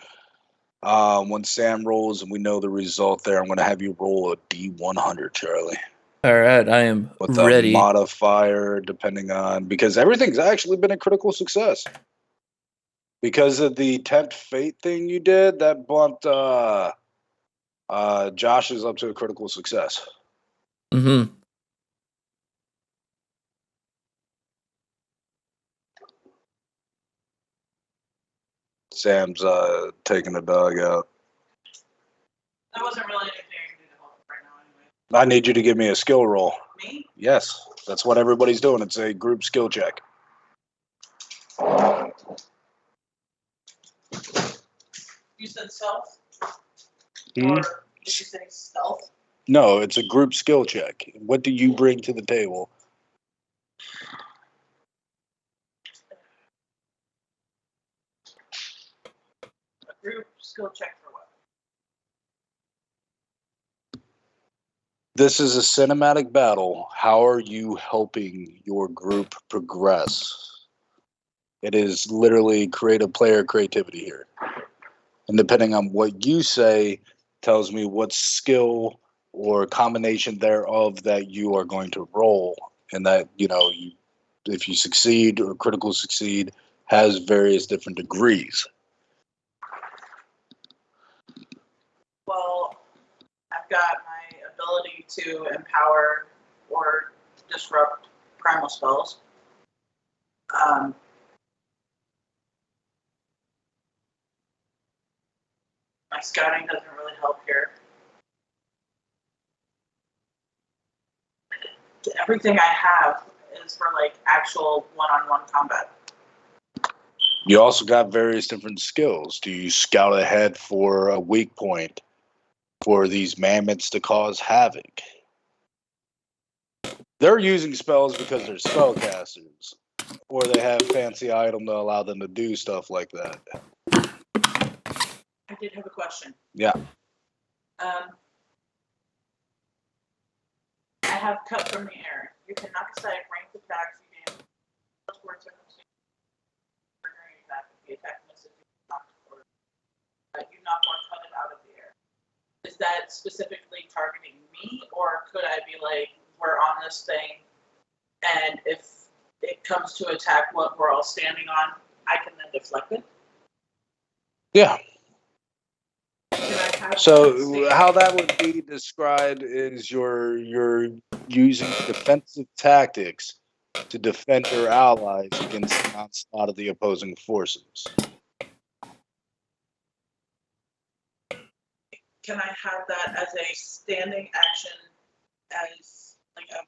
B: When Sam rolls and we know the result there, I'm going to have you roll a D100, Charlie.
E: All right, I am
B: With
E: ready.
B: a modifier, depending on, because everything's actually been a critical success. Because of the tempt fate thing you did, that bumped Josh is up to a critical success.
E: Mm-hmm.
B: Sam's taking the dog out.
D: That wasn't really anything I can do to help right now anyway.
B: I need you to give me a skill roll.
D: Me?
B: Yes, that's what everybody's doing. It's a group skill check.
D: You said stealth?
B: Hmm?
D: Or did you say stealth?
B: No, it's a group skill check. What do you bring to the table?
D: A group skill check for what?
B: This is a cinematic battle. How are you helping your group progress? It is literally creative player creativity here. And depending on what you say, tells me what skill or combination thereof that you are going to roll, and that if you succeed or critical succeed has various different degrees.
D: Well, I've got my ability to empower or disrupt primal spells. My scouting doesn't really help here. Everything I have is for like actual one-on-one combat.
B: You also got various different skills. Do you scout ahead for a weak point for these mammoths to cause havoc? They're using spells because they're spellcasters, or they have fancy item to allow them to do stuff like that.
D: I did have a question.
B: Yeah.
D: I have cut from the air. You can knock aside ranked attacks you gain towards circumstances triggering attack if the attack misses you knock or you knock or cut it out of the air. Is that specifically targeting me, or could I be like, we're on this thing, and if it comes to attack what we're all standing on, I can then deflect it?
B: Yeah.
D: Can I have
B: So how that would be described is you're using defensive tactics to defend your allies against the onslaught of the opposing forces.
D: Can I have that as a standing action, as like a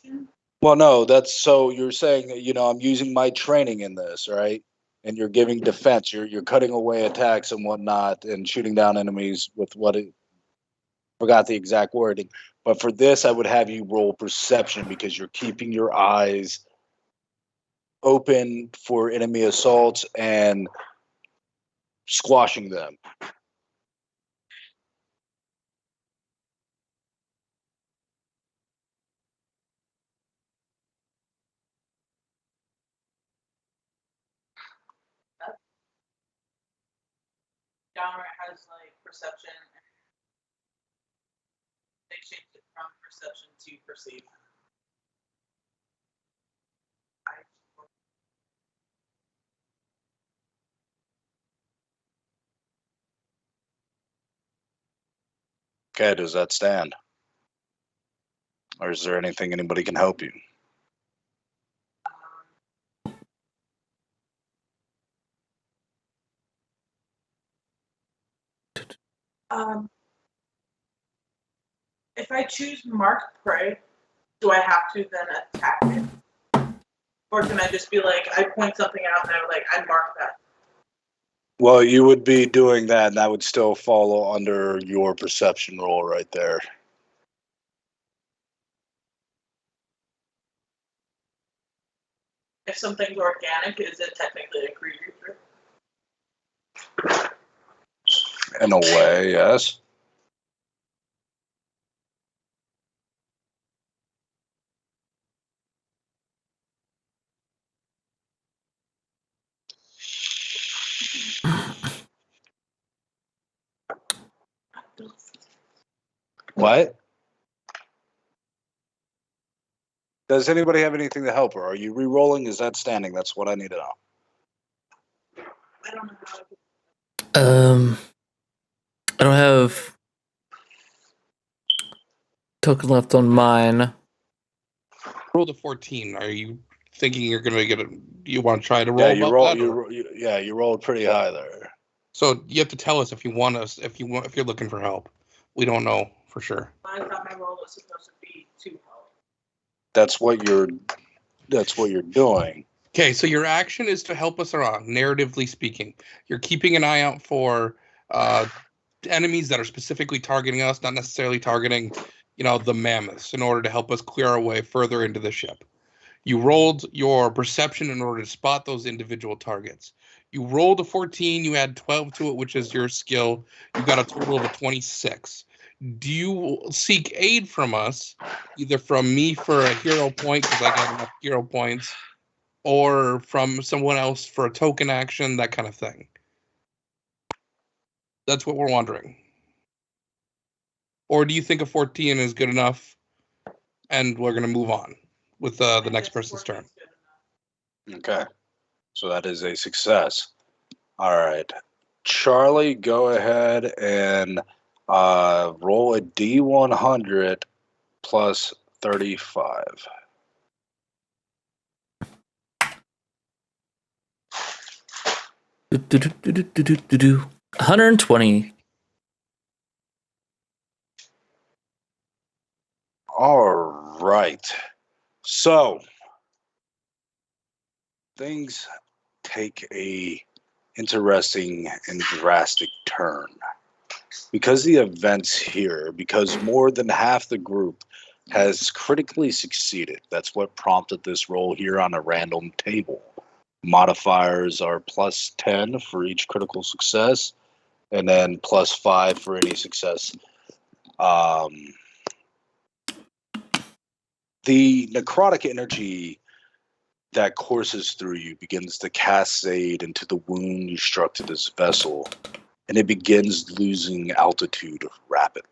D: reaction?
B: Well, no, that's so you're saying that, I'm using my training in this, right? And you're giving defense. You're cutting away attacks and whatnot and shooting down enemies with forgot the exact wording. But for this, I would have you roll perception because you're keeping your eyes open for enemy assaults and squashing them.
D: Downright has like perception. They changed it from perception to perceive.
B: Okay, does that stand? Or is there anything anybody can help you?
D: If I choose mark prey, do I have to then attack it? Or can I just be like, I point something out and I mark that?
B: Well, you would be doing that, and that would still follow under your perception roll right there.
D: If something's organic, is it technically a creature?
B: In a way, yes. What? Does anybody have anything to help her? Are you re-rolling? Is that standing? That's what I need to know.
D: I don't know how I could.
E: I don't have token left on mine.
F: Roll the 14. Are you thinking you're gonna get it? You want to try to roll?
B: Yeah, you
F: above
B: roll.
F: that, or-
B: You rolled pretty high there.
F: So you have to tell us if you want us, if you're looking for help. We don't know for sure.
D: I thought my role was supposed to be to help.
B: That's what you're doing.
F: Okay, so your action is to help us around, narratively speaking. You're keeping an eye out for enemies that are specifically targeting us, not necessarily targeting, the mammoths, in order to help us clear our way further into the ship. You rolled your perception in order to spot those individual targets. You rolled a 14, you add 12 to it, which is your skill. You got a total of a 26. Do you seek aid from us, either from me for a hero point, because I got enough hero points, or from someone else for a token action, that kind of thing? That's what we're wondering. Or do you think a 14 is good enough and we're going to move on with the next person's turn?
B: Okay. So that is a success. All right. Charlie, go ahead and roll a D100 plus 35.
E: Do, do, do, do, do, do, do, do. 120.
B: All right. So things take a interesting and drastic turn. Because the events here, because more than half the group has critically succeeded. That's what prompted this roll here on a random table. Modifiers are plus 10 for each critical success, and then plus 5 for any success. The necrotic energy that courses through you begins to cascade into the wound you struck to this vessel, and it begins losing altitude rapidly.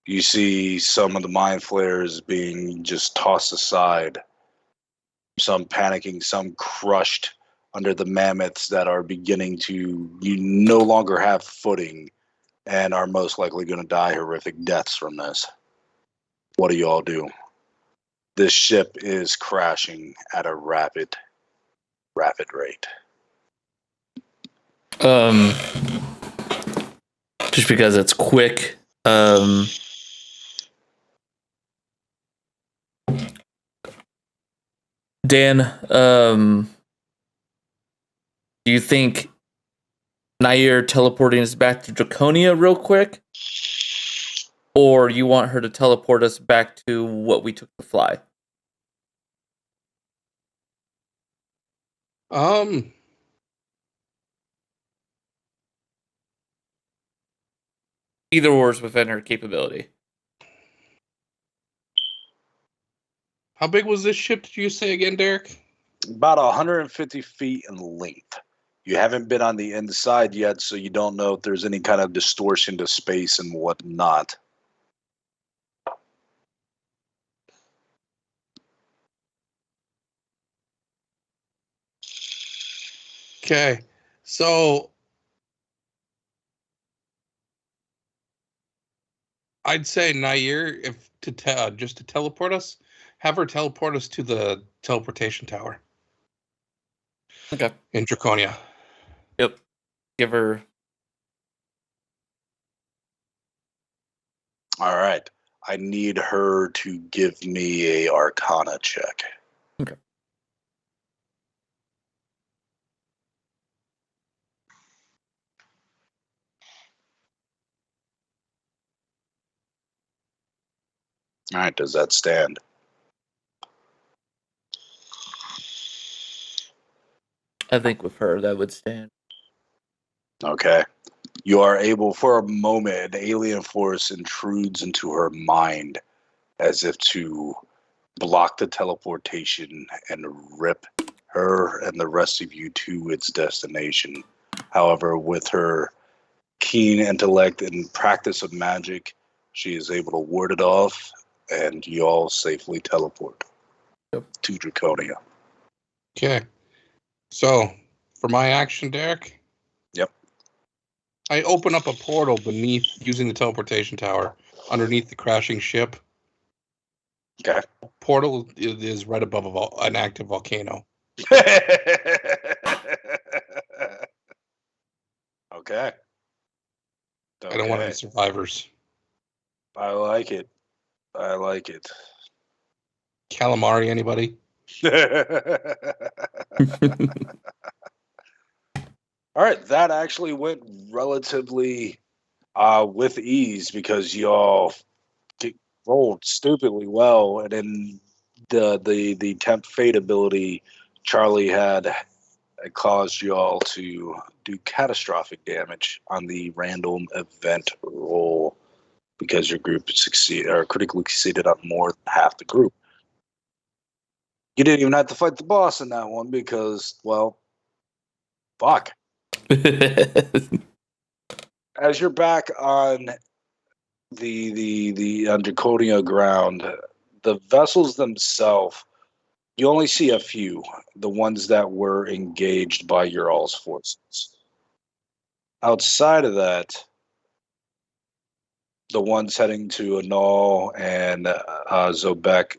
B: You see some of the mind flayers being just tossed aside, some panicking, some crushed under the mammoths that are beginning to you no longer have footing and are most likely going to die horrific deaths from this. What do you all do? This ship is crashing at a rapid rate.
E: Just because it's quick. Dan, do you think Nair teleporting us back to Draconia real quick? Or you want her to teleport us back to what we took to fly? Either or is within her capability.
F: How big was this ship, did you say again, Derek?
B: About 150 feet in length. You haven't been on the inside yet, so you don't know if there's any kind of distortion to space and whatnot.
F: Okay, so I'd say Nair, if just to teleport us, have her teleport us to the teleportation tower.
E: Okay.
F: In Draconia.
E: Yep. Give her.
B: All right. I need her to give me a Arcana check.
E: Okay.
B: All right. Does that stand?
E: I think with her that would stand.
B: Okay. You are able, for a moment, an alien force intrudes into her mind as if to block the teleportation and rip her and the rest of you to its destination. However, with her keen intellect and practice of magic, she is able to ward it off, and you all safely teleport to Draconia.
F: Okay. So, for my action, Derek?
B: Yep.
F: I open up a portal beneath, using the teleportation tower, underneath the crashing ship.
B: Okay.
F: Portal is right above an active volcano.
B: Okay.
F: I don't want any survivors.
B: I like it.
F: Calamari, anybody?
B: All right, that actually went relatively with ease because y'all rolled stupidly well, and then the temp fate ability Charlie had caused y'all to do catastrophic damage on the random event roll because your group critically succeeded on more than half the group. You didn't even have to fight the boss in that one because, well, fuck. As you're back on the Draconia ground, the vessels themselves, you only see a few, the ones that were engaged by your all's forces. Outside of that, the ones heading to Anal and Zobek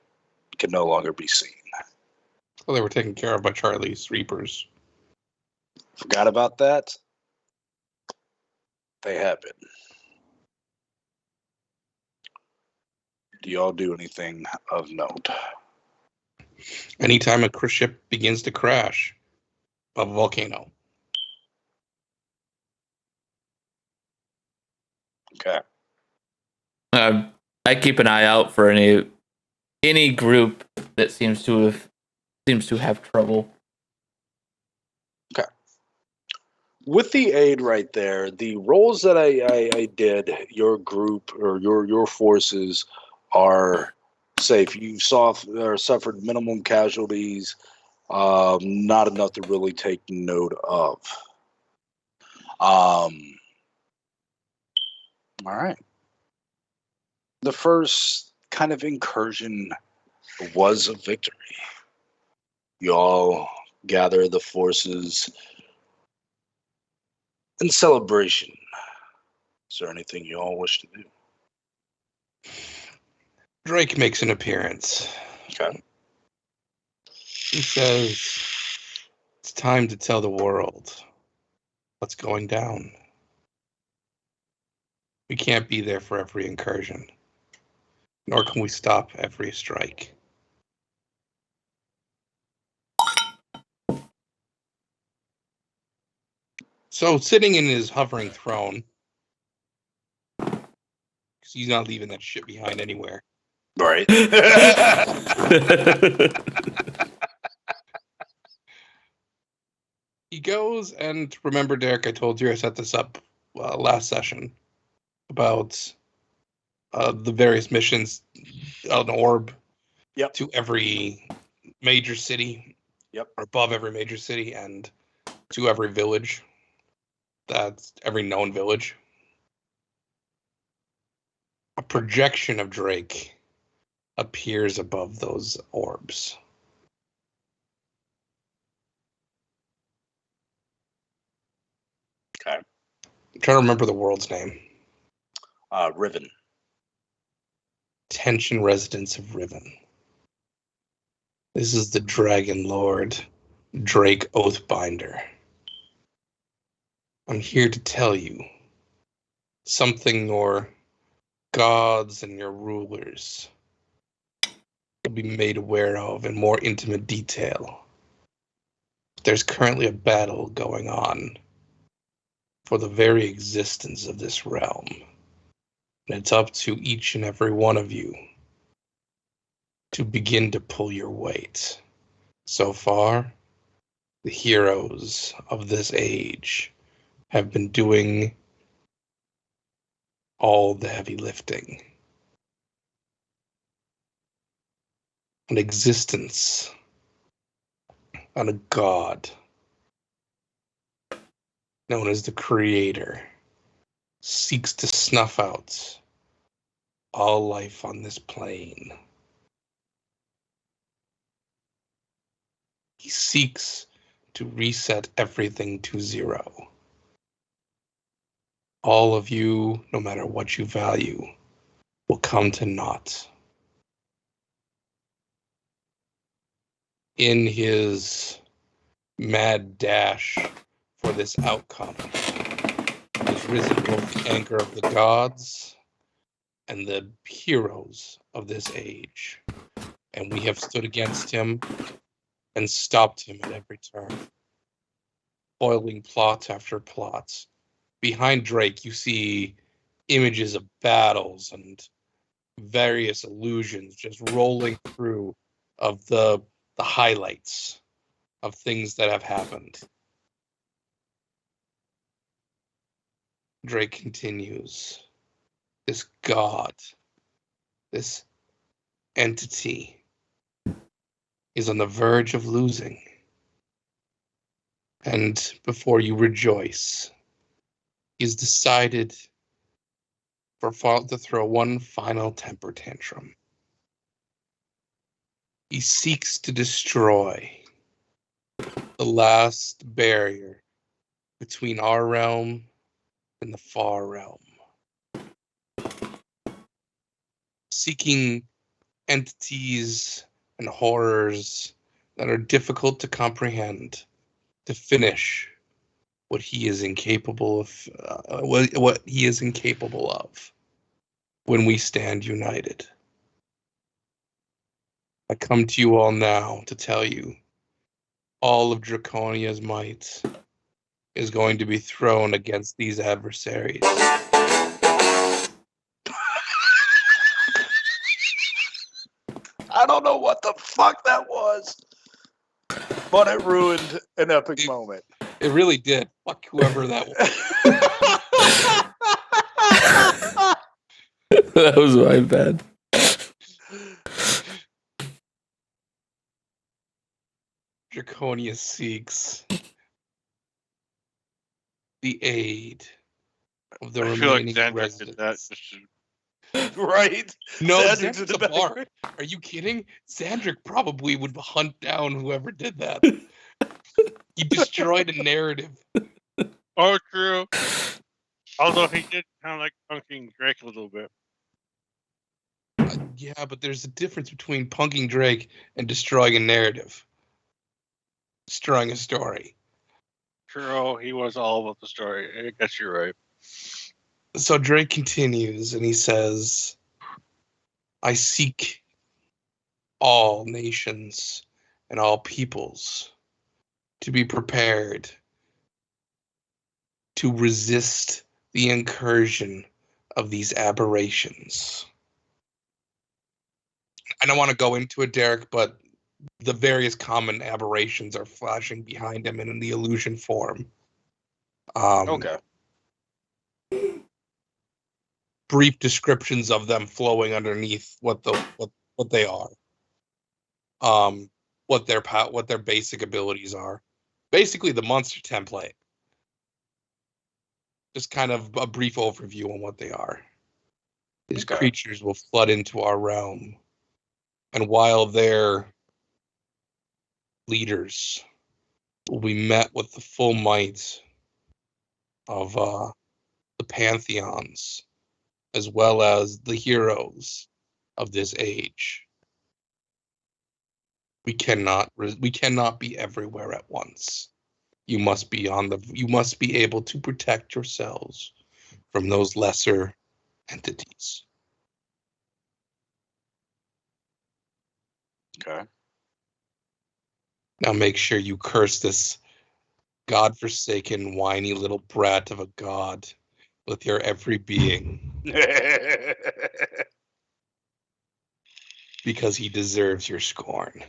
B: can no longer be seen.
F: Well, they were taken care of by Charlie's Reapers.
B: Forgot about that? They have been. Do y'all do anything of note?
F: Anytime a cruise ship begins to crash above a volcano.
B: Okay.
E: I keep an eye out for any group that seems to have trouble.
B: Okay. With the aid right there, the roles that I did, your group or your forces are safe. You saw or suffered minimum casualties, not enough to really take note of. All right. The first kind of incursion was a victory. You all gather the forces in celebration. Is there anything you all wish to do?
F: Drake makes an appearance.
B: Okay.
F: He says, it's time to tell the world what's going down. We can't be there for every incursion, nor can we stop every strike. So, sitting in his hovering throne, because he's not leaving that shit behind anywhere.
B: Right.
F: He goes and, remember, Derek, I told you I set this up last session about the various missions, an orb
B: Yep.
F: to every major city,
B: Yep.
F: or above every major city, and to every village. That's every known village. A projection of Drake appears above those orbs.
B: Okay.
F: I'm trying to remember the world's name.
B: Riven.
F: Tension residents of Riven. This is the Dragon Lord, Drake Oathbinder. I'm here to tell you something your gods and your rulers will be made aware of in more intimate detail. There's currently a battle going on for the very existence of this realm. And it's up to each and every one of you to begin to pull your weight. So far, the heroes of this age have been doing all the heavy lifting. An existence on a god known as the Creator seeks to snuff out all life on this plane. He seeks to reset everything to zero. All of you, no matter what you value, will come to naught. In his mad dash for this outcome, he has risen both the anger of the gods and the heroes of this age. And we have stood against him and stopped him at every turn, foiling plot after plot. Behind Drake, you see images of battles and various illusions just rolling through of the highlights of things that have happened. Drake continues. This god, this entity, is on the verge of losing. And before you rejoice, he's decided for Fallout to throw one final temper tantrum. He seeks to destroy the last barrier between our realm and the far realm. Seeking entities and horrors that are difficult to comprehend to finish what he is incapable of, what he is incapable of when we stand united. I come to you all now to tell you all of Draconia's might is going to be thrown against these adversaries.
B: I don't know what the fuck that was, but it ruined an epic moment.
F: It really did. Fuck whoever that was.
E: That was my bad.
F: Draconia seeks the aid of the
C: I feel like
F: remaining
C: Xander did that.
F: residents.
C: Just to-
B: Right?
F: No,
B: Xandric's in
F: Xandric's
B: the
F: a
B: back.
F: bard. Are you kidding? Xandric probably would hunt down whoever did that. He destroyed a narrative.
C: Oh, true. Although he did kind of like punking Drake a little bit.
F: Yeah, but there's a difference between punking Drake and destroying a narrative. Destroying a story.
C: True, he was all about the story. I guess you're right.
F: So Drake continues and he says, I seek all nations and all peoples to be prepared to resist the incursion of these aberrations. I don't want to go into it, Derek, but the various common aberrations are flashing behind him and in the illusion form.
B: Okay.
F: Brief descriptions of them flowing underneath what they are. What their basic abilities are. Basically the monster template. Just kind of a brief overview on what they are. These
B: Okay.
F: creatures will flood into our realm. And while their leaders will be met with the full might of the pantheons, as well as the heroes of this age, we cannot be everywhere at once. You must be able to protect yourselves from those lesser entities.
B: Okay.
F: Now make sure you curse this godforsaken, whiny little brat of a god with your every being, because he deserves your scorn.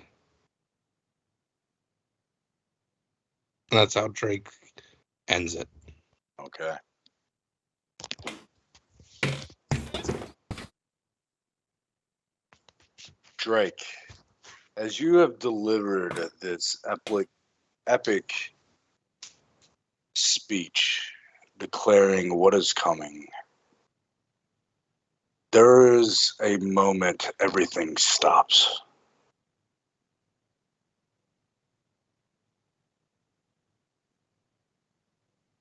F: And that's how Drake ends it.
B: Okay. Drake, as you have delivered this epic speech declaring what is coming, there is a moment everything stops.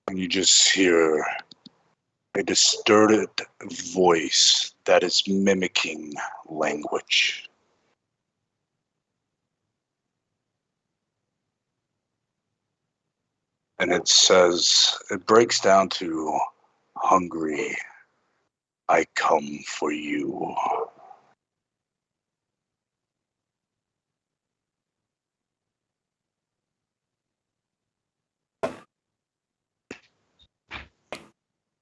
B: And you just hear a distorted voice that is mimicking language. And it says, it breaks down to, hungry, I come for you.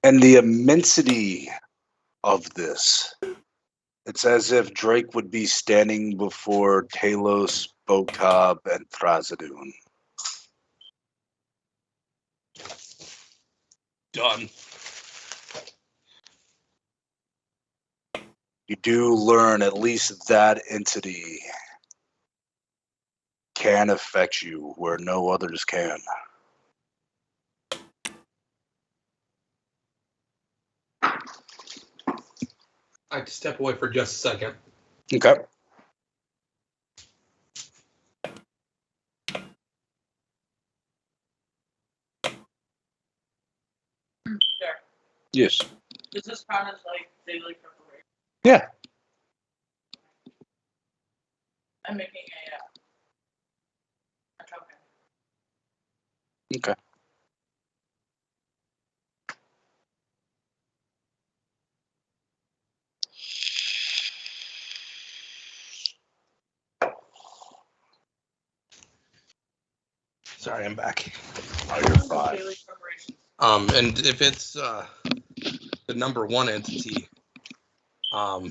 B: And the immensity of this, it's as if Drake would be standing before Talos, Bokob, and Thrasadun.
F: Done.
B: You do learn at least that entity can affect you where no others can.
F: I have to step away for just a second.
B: Okay.
D: Sure.
B: Yes.
D: Does this count as like daily preparation?
B: Yeah.
D: I'm making a token.
B: Okay.
F: Sorry, I'm back.
B: Oh, you're fine.
D: Daily preparation.
F: And if it's the number one entity, or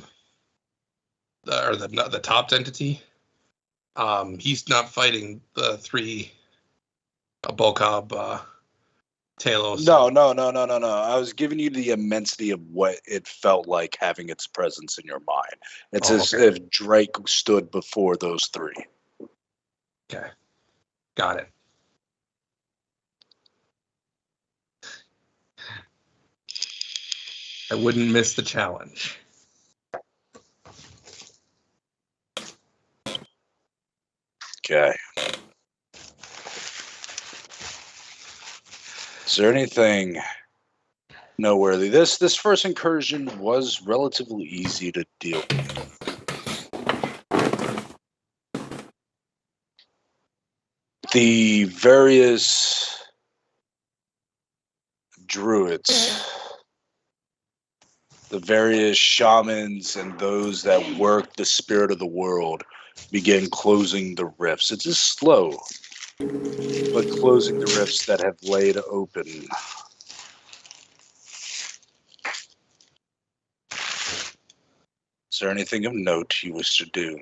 F: the top entity, he's not fighting the three Bokob, Talos.
B: No. I was giving you the immensity of what it felt like having its presence in your mind. It's as
F: okay.
B: if Drake stood before those three.
F: Okay, got it. I wouldn't miss the challenge.
B: Okay. Is there anything noteworthy? This first incursion was relatively easy to deal with. The various druids, the various shamans, and those that work the spirit of the world began closing the rifts. It is slow, but closing the rifts that have laid open. Is there anything of note you wish to do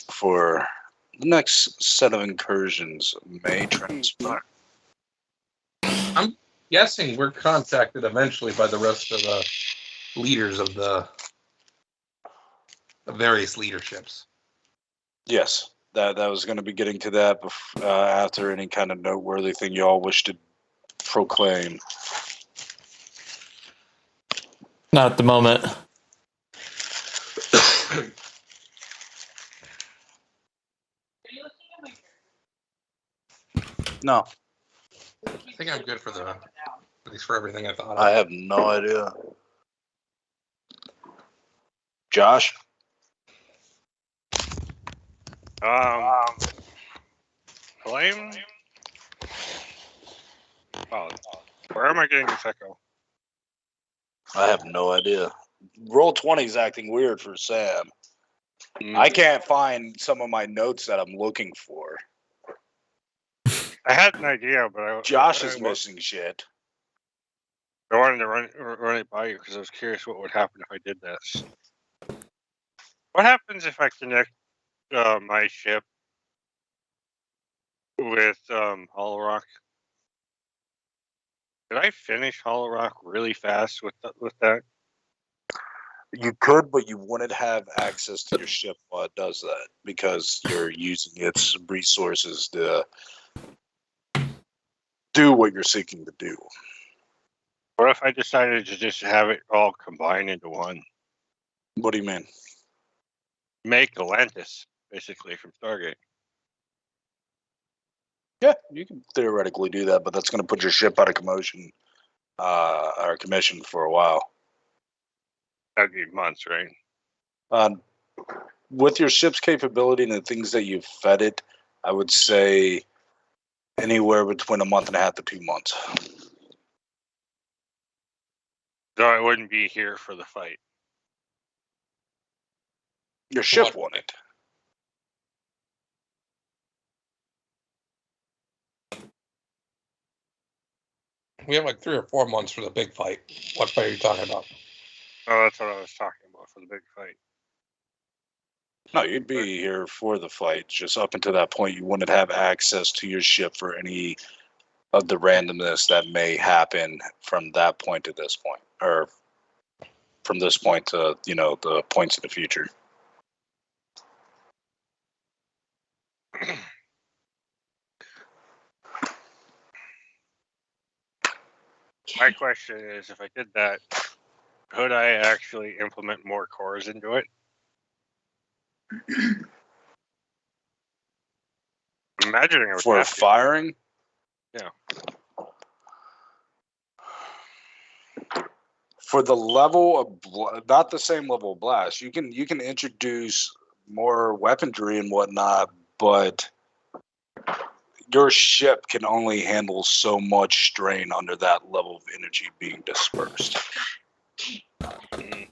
B: for the next set of incursions may transpire?
F: I'm guessing we're contacted eventually by the rest of the leaders of the various leaderships.
B: Yes, that was going to be getting to that after any kind of noteworthy thing you all wish to proclaim.
E: Not at the moment.
D: Are you looking at my
B: No,
F: I think I'm good for at least for everything I thought of.
B: I have no idea. Josh?
C: Flame? Oh, where am I getting this echo?
B: I have no idea. Roll 20 is acting weird for Sam.
C: Mm,
B: I can't find some of my notes that I'm looking for.
C: I had an idea, but
B: Josh is missing shit.
C: I wanted to run it by you because I was curious what would happen if I did this. What happens if I connect my ship with Hollow Rock? Did I finish Hollow Rock really fast with that?
B: You could, but you wouldn't have access to your ship while it does that because you're using its resources to do what you're seeking to do.
C: What if I decided to just have it all combined into one?
B: What do you mean?
C: Make Atlantis, basically, from Stargate.
B: Yeah, you can theoretically do that, but that's going to put your ship out of commission or commission for a while.
C: That'd be months, right?
B: With your ship's capability and the things that you've fed it, I would say anywhere between a month and a half to 2 months.
C: So I wouldn't be here for the fight.
B: Your ship won it.
F: We have like 3 or 4 months for the big fight. What fight are you talking about?
C: Oh, that's what I was talking about for the big fight.
B: No, you'd be here for the fight. Just up until that point, you wouldn't have access to your ship for any of the randomness that may happen from that point to this point, or from this point to, the points in the future.
C: My question is, if I did that, Could I actually implement more cores into it? I'm imagining I would
B: For
C: have to.
B: firing?
C: Yeah.
B: For the level of not the same level of blast. You can introduce more weaponry and whatnot, but your ship can only handle so much strain under that level of energy being dispersed.
C: Mm.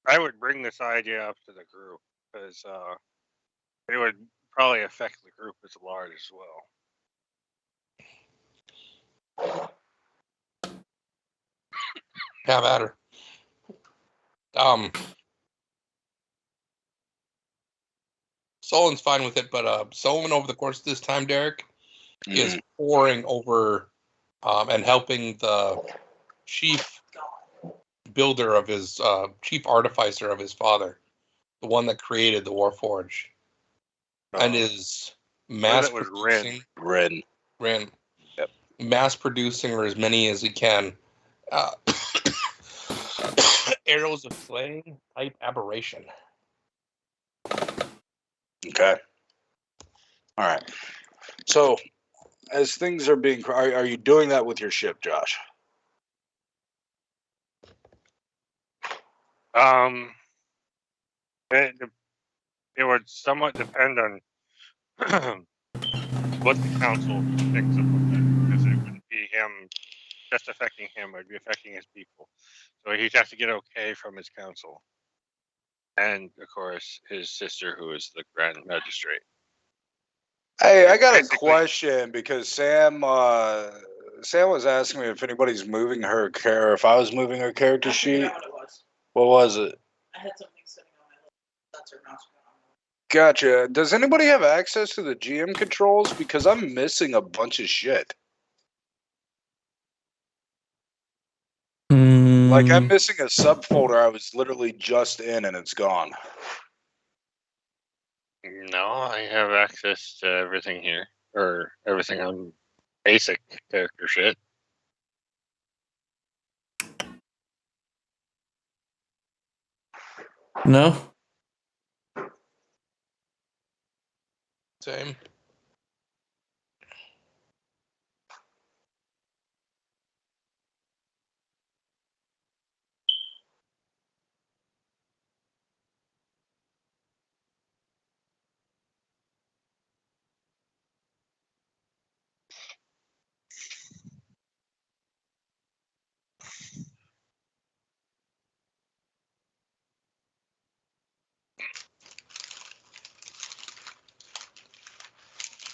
C: I would bring this idea up to the group because it would probably affect the group as large as well.
F: Have at her. Solon's fine with it, but Solon, over the course of this time, Derek, is poring over and helping the chief builder of his chief artificer of his father, the one that created the Warforge, and is mass
C: that was
F: producing.
B: Ren. Yep.
F: Mass producing or as many as he can. Arrows of slaying type aberration.
B: Okay. All right. So, as things are being, are you doing that with your ship, Josh?
C: It would somewhat depend on what the council thinks about that, because it wouldn't be him just affecting him; it would be affecting his people. So he'd have to get okay from his council, and of course his sister, who is the Grand Magistrate.
B: Hey, I got a question because Sam was asking me if anybody's moving her character, if I was moving her character sheet. What was it?
D: I had something sitting on my list. That's her mouse.
B: Gotcha. Does anybody have access to the GM controls? Because I'm missing a bunch of shit. Like, I'm missing a subfolder I was literally just in and it's gone.
C: No, I have access to everything here, or everything on basic character shit.
E: No.
F: Same.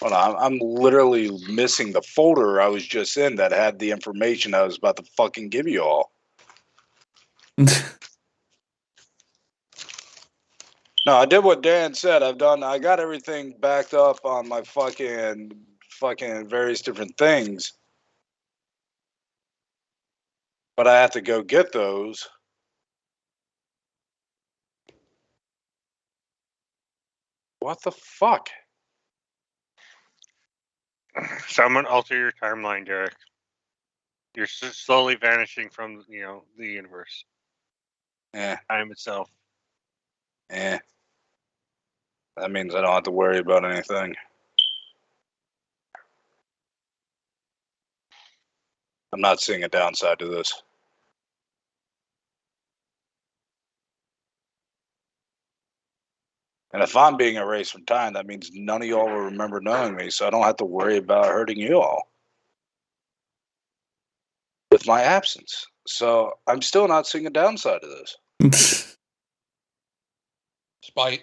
B: Hold on, I'm literally missing the folder I was just in that had the information I was about to fucking give you all. No, I did what Dan said. I got everything backed up on my fucking various different things. But I have to go get those. What the fuck?
C: So I'm gonna alter your timeline, Derek. You're slowly vanishing from the universe. Time itself.
B: That means I don't have to worry about anything. I'm not seeing a downside to this. And if I'm being erased from time, that means none of y'all will remember knowing me, so I don't have to worry about hurting you all with my absence. So I'm still not seeing a downside to this.
F: Spite.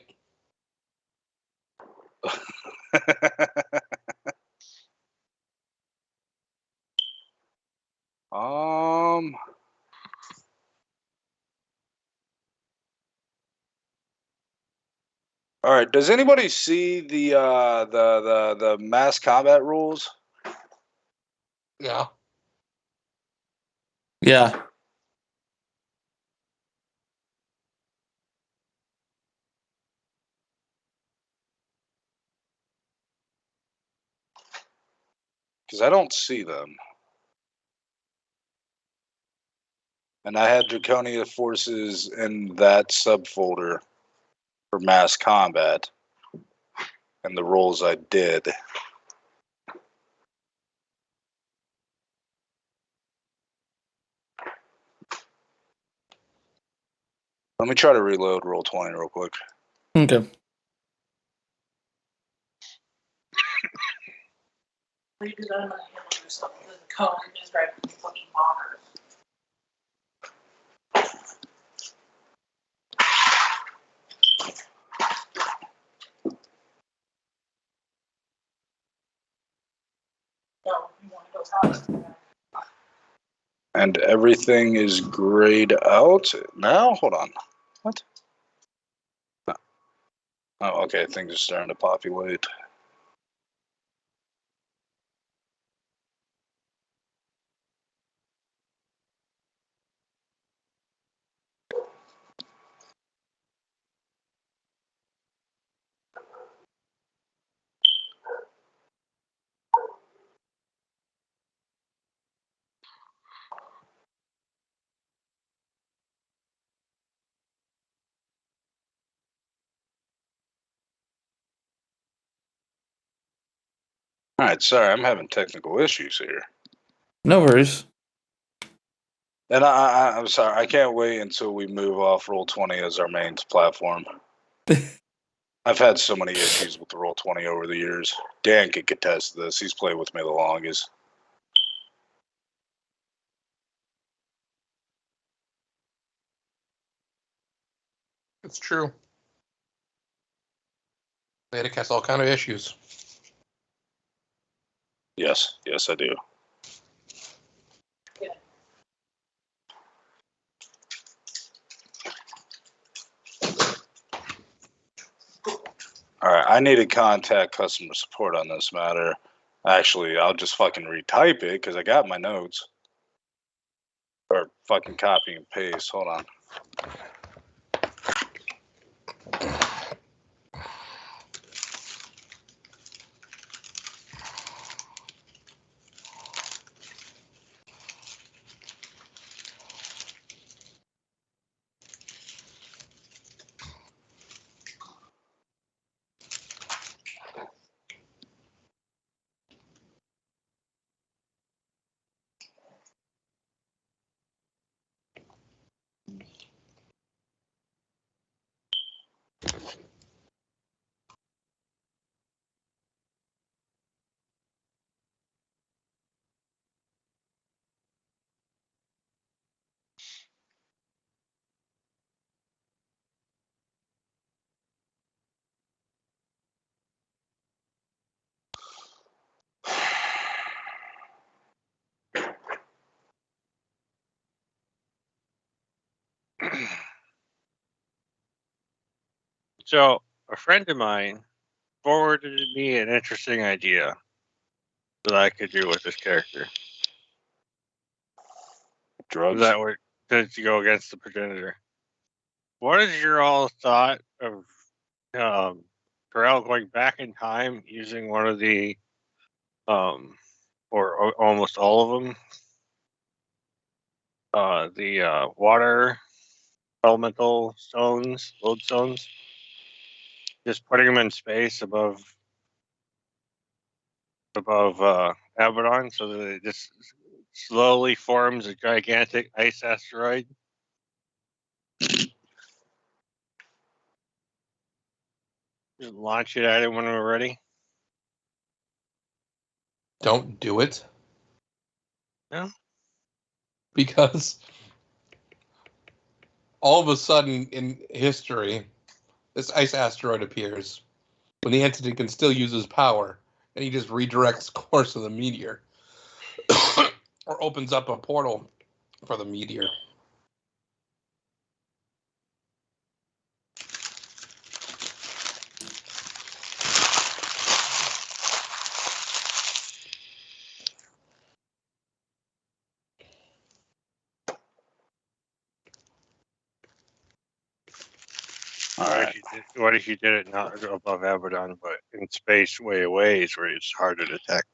B: All right. Does anybody see the mass combat rules?
F: Yeah.
E: Yeah.
B: Because I don't see them. And I had Draconia forces in that subfolder for mass combat and the roles I did. Let me try to reload roll 20 real quick.
E: Okay.
D: Redo that, I'm gonna handle yourself. The cone is driving me fucking bonkers. No, you want to go fast.
B: And everything is grayed out now. Hold on. What? Oh, okay. Things are starting to populate. All right. Sorry, I'm having technical issues here.
E: No worries.
B: And I'm sorry. I can't wait until we move off roll 20 as our main platform. I've had so many issues with the roll 20 over the years. Dan could contest this. He's played with me the longest.
F: It's true. They had to cast all kind of issues.
B: Yes, I do. All right, I need to contact customer support on this matter. Actually, I'll just fucking retype it because I got my notes. Or fucking copy and paste. Hold on.
C: So a friend of mine forwarded me an interesting idea that I could do with this character.
B: Drugs.
C: That would to go against the progenitor. What is your all thought of Corel going back in time using one of the or almost all of them, the water elemental stones, lodestones, just putting them in space above Abaddon, so that it just slowly forms a gigantic ice asteroid. Just launch it at it when we're ready.
F: Don't do it.
C: No?
F: Because all of a sudden in history, this ice asteroid appears when the entity can still use his power, and he just redirects the course of the meteor. Or opens up a portal for the meteor.
C: What if you did it not above Abaddon, but in space way away is where it's harder to detect?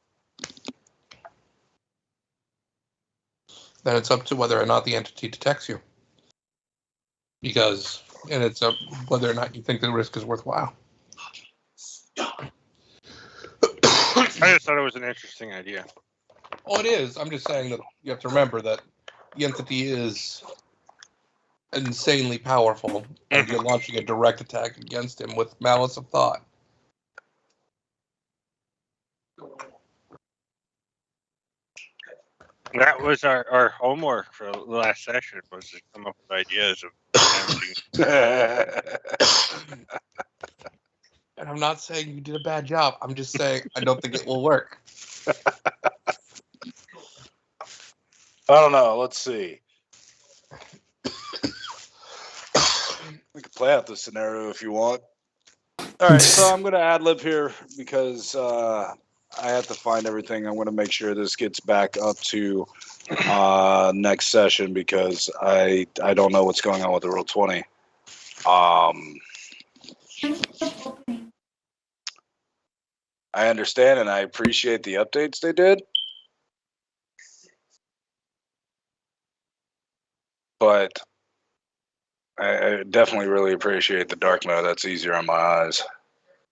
F: Then it's up to whether or not the entity detects you. And it's up whether or not you think the risk is worthwhile.
C: I just thought it was an interesting idea.
F: Oh, it is. I'm just saying that you have to remember that the entity is insanely powerful, and you're launching a direct attack against him with malice of thought.
C: That was our homework for the last session, was to come up with ideas of damaging.
F: And I'm not saying you did a bad job. I'm just saying I don't think it will work.
B: I don't know. Let's see. We can play out this scenario if you want. All right, so I'm going to ad-lib here because I have to find everything. I'm going to make sure this gets back up to next session because I don't know what's going on with the Roll20. I understand and I appreciate the updates they did. But I definitely really appreciate the dark mode. That's easier on my eyes.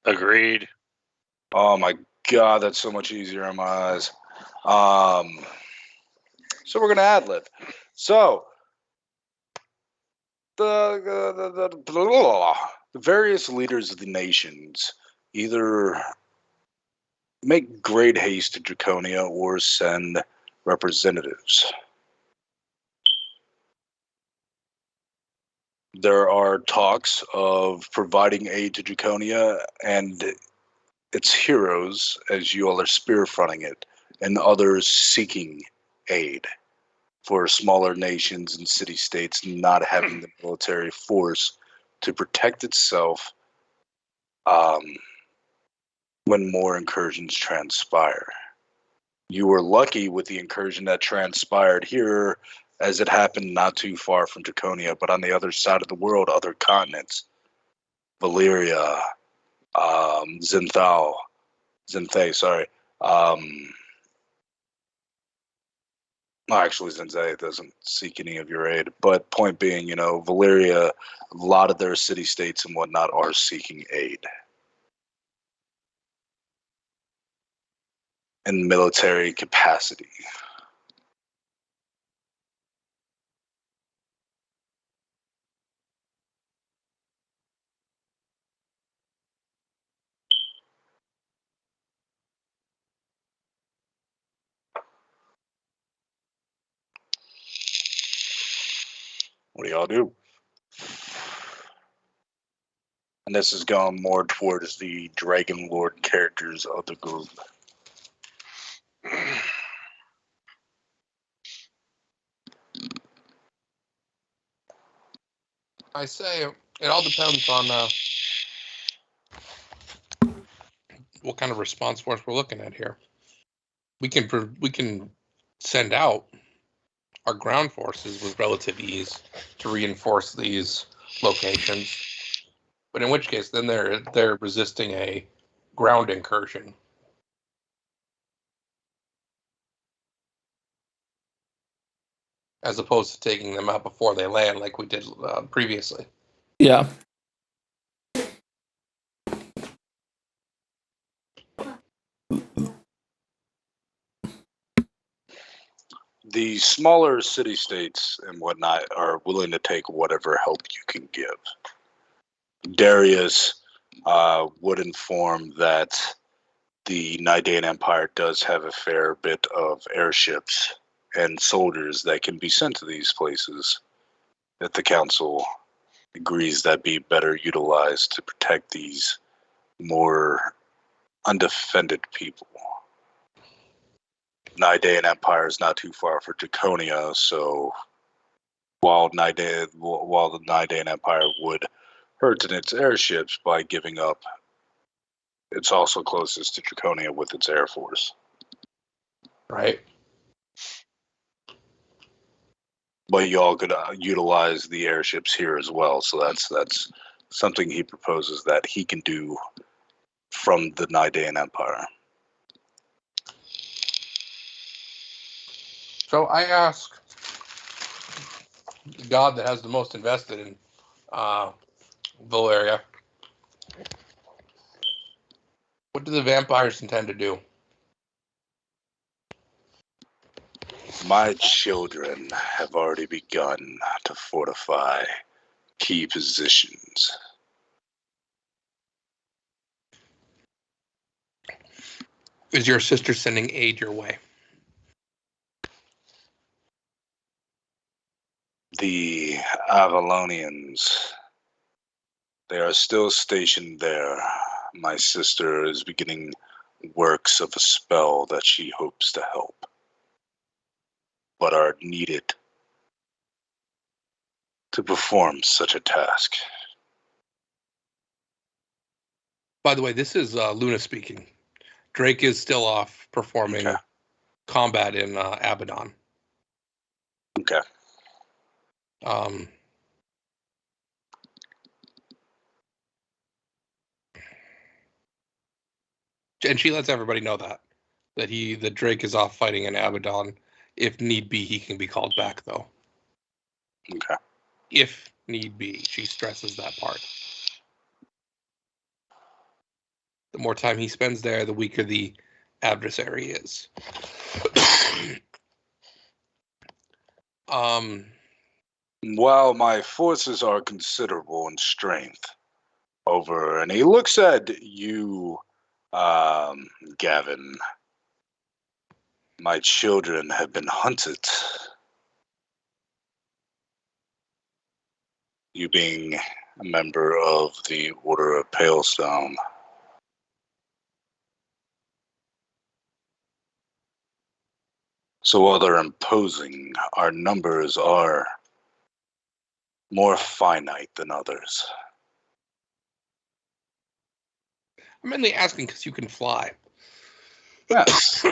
C: Agreed.
B: Oh my God, that's so much easier on my eyes. So we're gonna ad lib. So the various leaders of the nations either make great haste to Draconia or send representatives. There are talks of providing aid to Draconia and its heroes, as you all are spearfronting it, and others seeking aid for smaller nations and city-states not having the military force to protect itself when more incursions transpire. You were lucky with the incursion that transpired here, as it happened not too far from Draconia, but on the other side of the world, other continents. Valyria, Zenthai, sorry. Actually, Zenthai doesn't seek any of your aid. But point being, Valyria, a lot of their city-states and whatnot are seeking aid. In military capacity. What do y'all do? And this is going more towards the Dragon Lord characters of the group.
F: I say it all depends on what kind of response force we're looking at here. We can send out our ground forces with relative ease to reinforce these locations, but in which case then they're resisting a ground incursion. As opposed to taking them out before they land like we did previously.
E: Yeah.
B: The smaller city-states and whatnot are willing to take whatever help you can give. Darius would inform that the Nidaean Empire does have a fair bit of airships and soldiers that can be sent to these places that the council agrees that be better utilized to protect these more undefended people. Nidaean Empire is not too far for Draconia, so while the Nidaean Empire would hurt in its airships by giving up, it's also closest to Draconia with its air force.
F: Right.
B: But y'all could utilize the airships here as well, so that's something he proposes that he can do from the Nidaean Empire.
F: So I ask the god that has the most invested in Valeria, what do the vampires intend to do?
B: My children have already begun to fortify key positions.
F: Is your sister sending aid your way?
B: The Avalonians, they are still stationed there. My sister is beginning works of a spell that she hopes to help, but are needed to perform such a task.
F: By the way, this is Luna speaking. Drake is still off performing
B: Okay.
F: combat in Abaddon.
B: Okay.
F: And she lets everybody know that Drake is off fighting in Abaddon. If need be, he can be called back, though.
B: Okay.
F: If need be, she stresses that part. The more time he spends there, the weaker the adversary is.
B: While my forces are considerable in strength over, and he looks at you, Gavin, my children have been hunted. You being a member of the Order of Palestone. So while they're imposing, our numbers are more finite than others.
F: I'm mainly asking because you can fly.
B: Yes.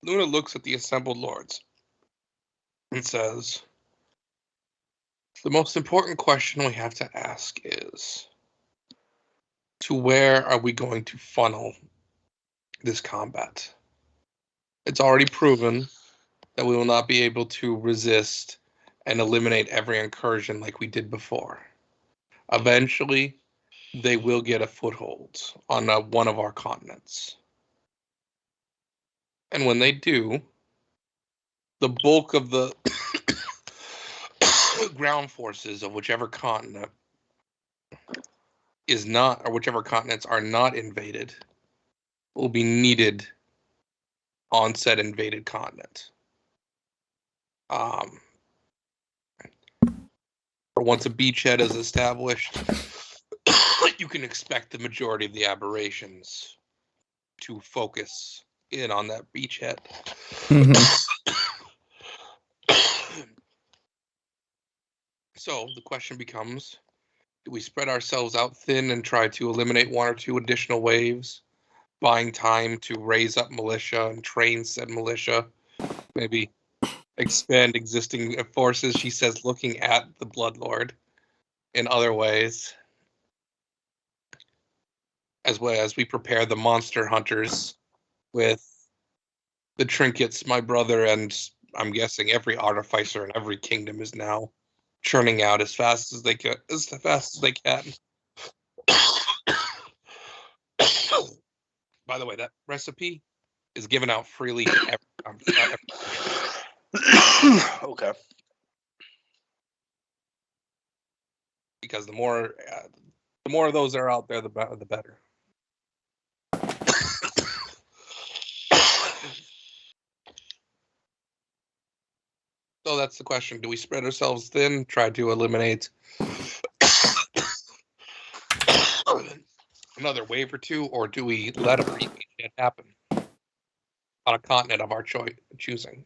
F: Luna looks at the assembled lords and says, the most important question we have to ask is, to where are we going to funnel this combat? It's already proven that we will not be able to resist and eliminate every incursion like we did before. Eventually, they will get a foothold on one of our continents. And when they do, the bulk of the ground forces of whichever continent is not, or whichever continents are not invaded, will be needed on said invaded continent. Or once a beachhead is established, you can expect the majority of the aberrations to focus in on that beachhead. So the question becomes, do we spread ourselves out thin and try to eliminate one or two additional waves, buying time to raise up militia and train said militia, maybe expand existing forces, she says, looking at the Bloodlord in other ways, as well as we prepare the monster hunters with the trinkets my brother and I'm guessing every artificer in every kingdom is now churning out as fast as they can. By the way, that recipe is given out freely to every
B: Okay.
F: because the more of those that are out there, the better. So that's the question. Do we spread ourselves thin, try to eliminate another wave or two, or do we let a beachhead happen on a continent of our choosing?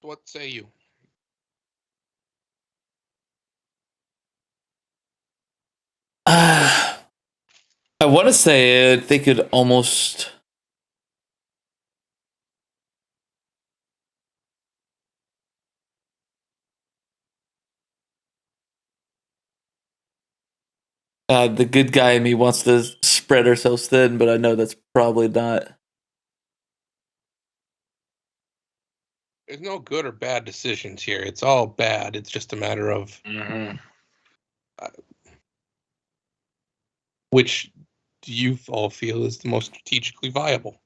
F: What say you?
E: I want to say they could almost. The good guy in me wants to spread ourselves thin, but I know that's probably not.
F: There's no good or bad decisions here. It's all bad. It's just a matter of which do you all feel is the most strategically viable.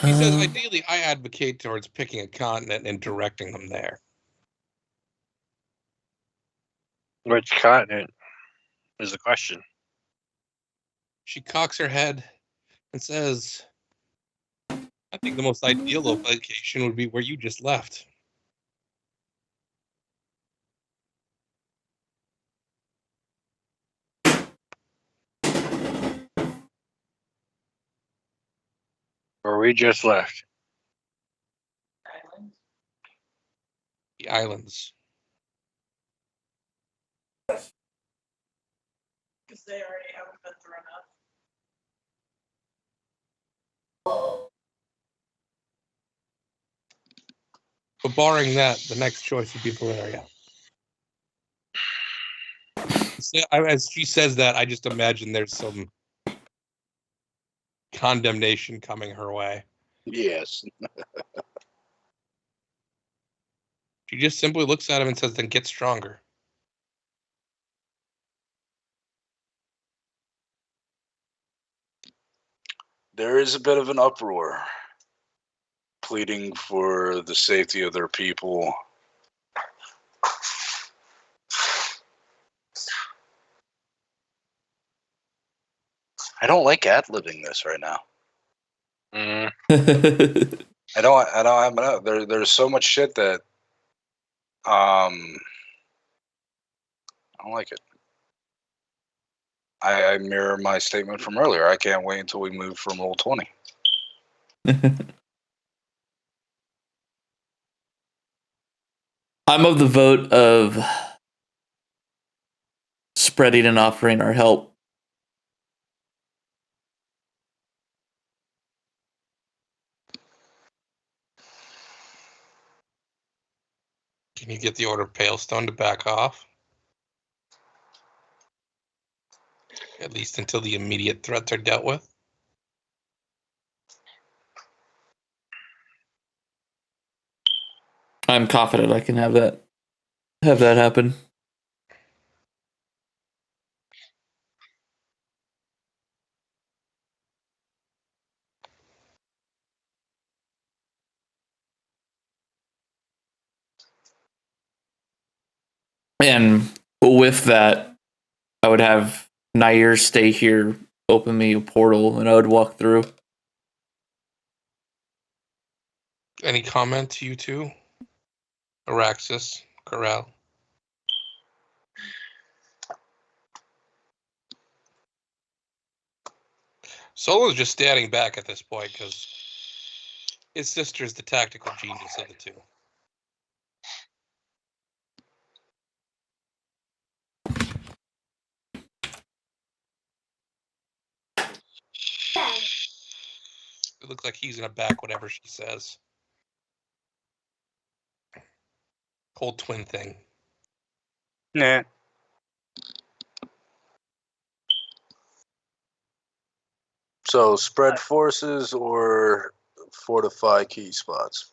F: He says, ideally, I advocate towards picking a continent and directing them there.
C: Which continent is the question?
F: She cocks her head and says, I think the most ideal location would be where you just left.
C: Where we just left.
D: Islands.
F: The islands.
D: Because they already haven't been thrown up.
F: But barring that, the next choice would be Valeria. As she says that, I just imagine there's some condemnation coming her way.
B: Yes.
F: She just simply looks at him and says, then get stronger.
B: There is a bit of an uproar, pleading for the safety of their people. I don't like ad-libbing this right now. I don't. There's so much shit that I don't like it. I mirror my statement from earlier. I can't wait until we move from Roll20.
E: I'm of the vote of spreading and offering our help.
F: Can you get the Order of Palestone to back off? At least until the immediate threats are dealt with?
E: I'm confident I can have that happen. And with that, I would have Nair stay here, open me a portal, and I would walk through.
F: Any comment to you two? Araxis, Corral. Solo's just standing back at this point because his sister's the tactical genius of the two. It looks like he's gonna back whatever she says. Whole twin thing.
B: Nah. So spread forces or fortify key spots?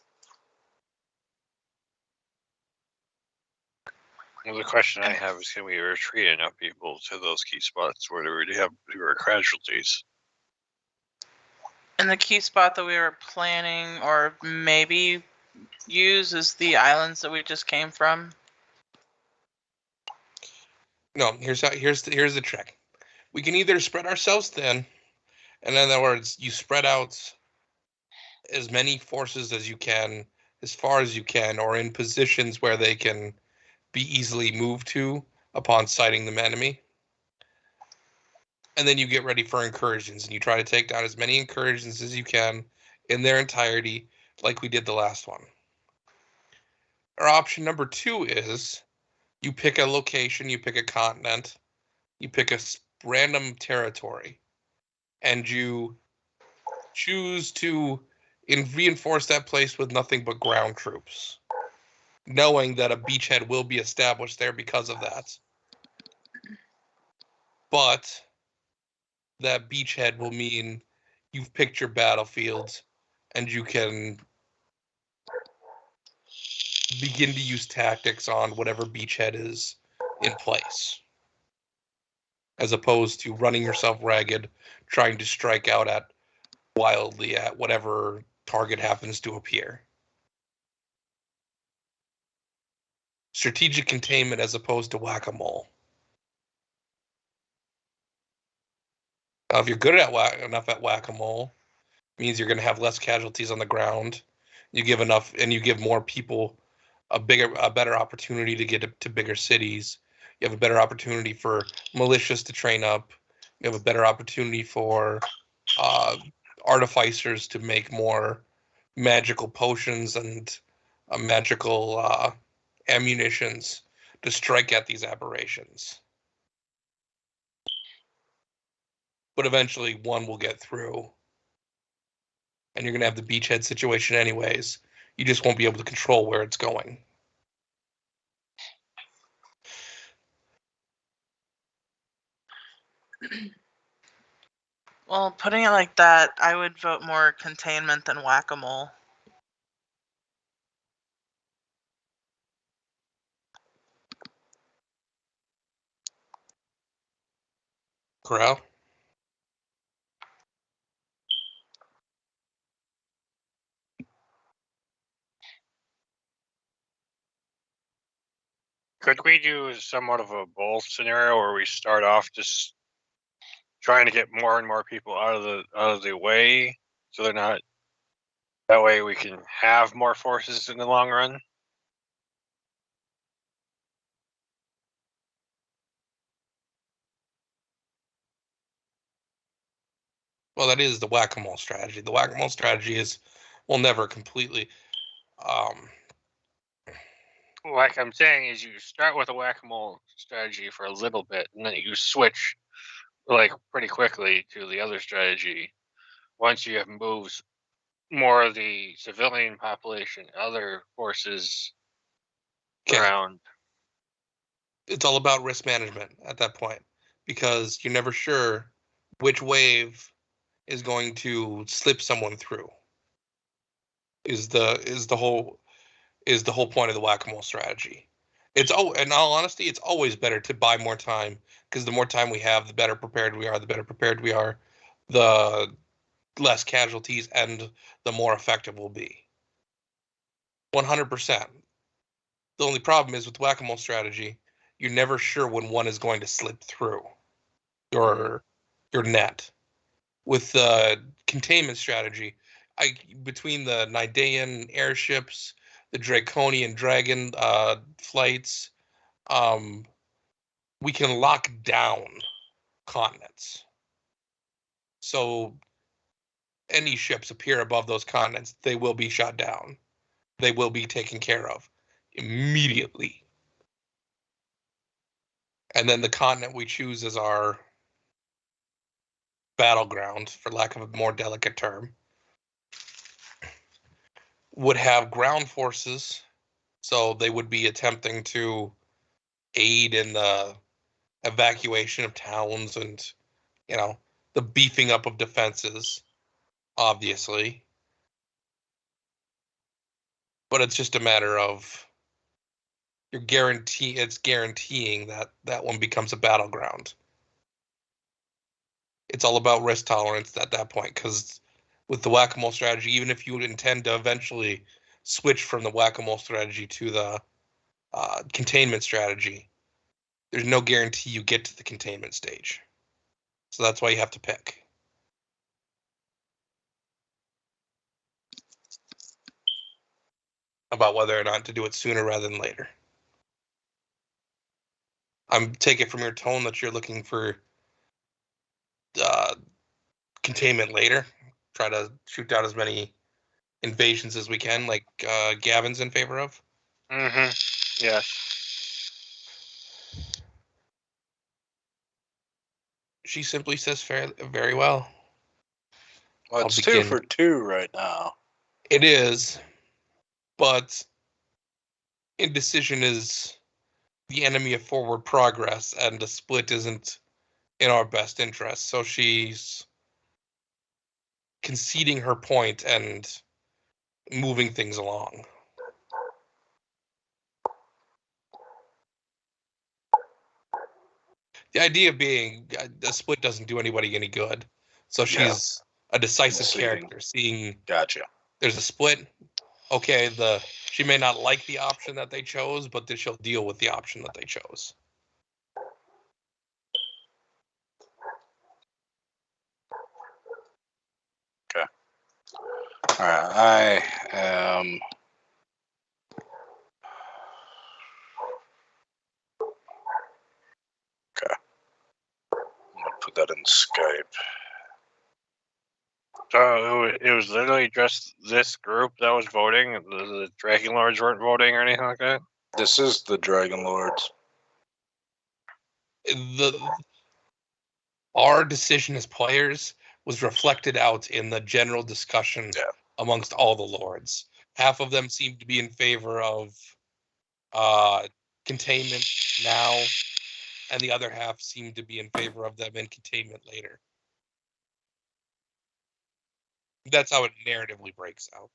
C: Well, the question I have is, can we retreat enough people to those key spots where we already have fewer casualties?
G: And the key spot that we were planning or maybe use is the islands that we just came from.
F: No, here's the trick. We can either spread ourselves thin, in other words, you spread out as many forces as you can, as far as you can, or in positions where they can be easily moved to upon sighting the enemy. And then you get ready for incursions, and you try to take down as many incursions as you can in their entirety, like we did the last one. Or option number 2 is you pick a location, you pick a continent, you pick a random territory, and you choose to reinforce that place with nothing but ground troops, knowing that a beachhead will be established there because of that. But that beachhead will mean you've picked your battlefields, and you can begin to use tactics on whatever beachhead is in place, as opposed to running yourself ragged, trying to strike out at wildly at whatever target happens to appear. Strategic containment as opposed to whack-a-mole. Now, if you're good at enough at whack-a-mole, it means you're going to have less casualties on the ground. You give enough, and you give more people a better opportunity to get to bigger cities. You have a better opportunity for militias to train up. You have a better opportunity for artificers to make more magical potions and magical ammunitions to strike at these aberrations. But eventually one will get through, and you're going to have the beachhead situation anyways. You just won't be able to control where it's going.
G: Well, putting it like that, I would vote more containment than whack-a-mole.
F: Corral?
C: Could we do somewhat of a both scenario where we start off just trying to get more and more people out of the way, so they're not. That way we can have more forces in the long run.
F: Well, that is the whack-a-mole strategy. The whack-a-mole strategy will never completely.
C: Like I'm saying, is you start with a whack-a-mole strategy for a little bit, and then you switch like pretty quickly to the other strategy once you have moved more of the civilian population, other forces around.
F: It's all about risk management at that point, because you're never sure which wave is going to slip someone through. Is the whole point of the whack-a-mole strategy. In all honesty, it's always better to buy more time, because the more time we have, the better prepared we are. The better prepared we are, the less casualties and the more effective we'll be. 100%. The only problem is with whack-a-mole strategy, you're never sure when one is going to slip through your net. With the containment strategy, between the Nidaean airships, the Draconian dragon flights, we can lock down continents. So any ships appear above those continents, they will be shot down. They will be taken care of immediately. And then the continent we choose as our battleground, for lack of a more delicate term, would have ground forces. So they would be attempting to aid in the evacuation of towns and, the beefing up of defenses, obviously. But it's just a matter of it's guaranteeing that one becomes a battleground. It's all about risk tolerance at that point, because with the whack-a-mole strategy, even if you intend to eventually switch from the whack-a-mole strategy to the containment strategy, there's no guarantee you get to the containment stage. So that's why you have to pick. About whether or not to do it sooner rather than later. I'm taking from your tone that you're looking for containment later. Try to shoot down as many invasions as we can, like Gavin's in favor of.
C: Mm-hmm. Yes.
F: She simply says very well.
B: Well,
F: I'll
B: it's
F: begin.
B: 2 for 2 right now.
F: It is, but indecision is the enemy of forward progress, and a split isn't in our best interest. So she's conceding her point and moving things along. The idea being a split doesn't do anybody any good. So she's a decisive character, seeing
B: Gotcha.
F: there's a split. Okay, she may not like the option that they chose, but then she'll deal with the option that they chose.
B: All right, I am. Okay. I'm gonna put that in Skype.
C: So it was literally just this group that was voting. The Dragon Lords weren't voting or anything like that.
B: This is the Dragon Lords.
F: Our decision as players was reflected out in the general discussion amongst all the lords. Half of them seemed to be in favor of containment now, and the other half seemed to be in favor of them in containment later. That's how it narratively breaks out.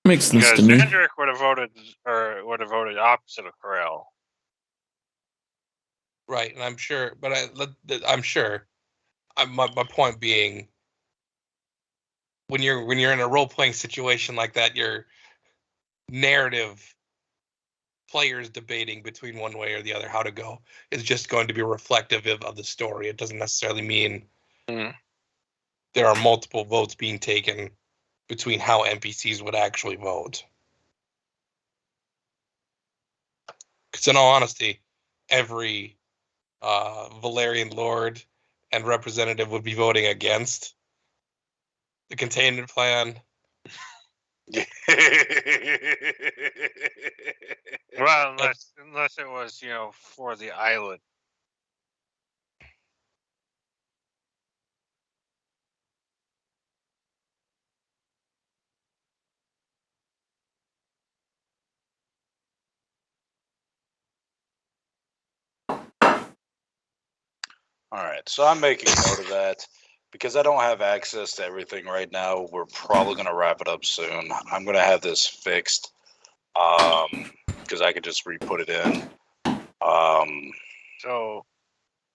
A: Makes sense
C: Because
A: to me.
C: Zandrick would have voted opposite of Corral.
F: Right, and I'm sure, but I'm sure. My point being, when you're in a role playing situation like that, your narrative players debating between one way or the other how to go is just going to be reflective of the story. It doesn't necessarily mean there are multiple votes being taken between how NPCs would actually vote. Because in all honesty, every Valerian Lord and representative would be voting against the containment plan.
C: Well, unless it was, for the island.
B: All right, so I'm making note of that because I don't have access to everything right now. We're probably going to wrap it up soon. I'm going to have this fixed because I could just re-put it in.
C: So,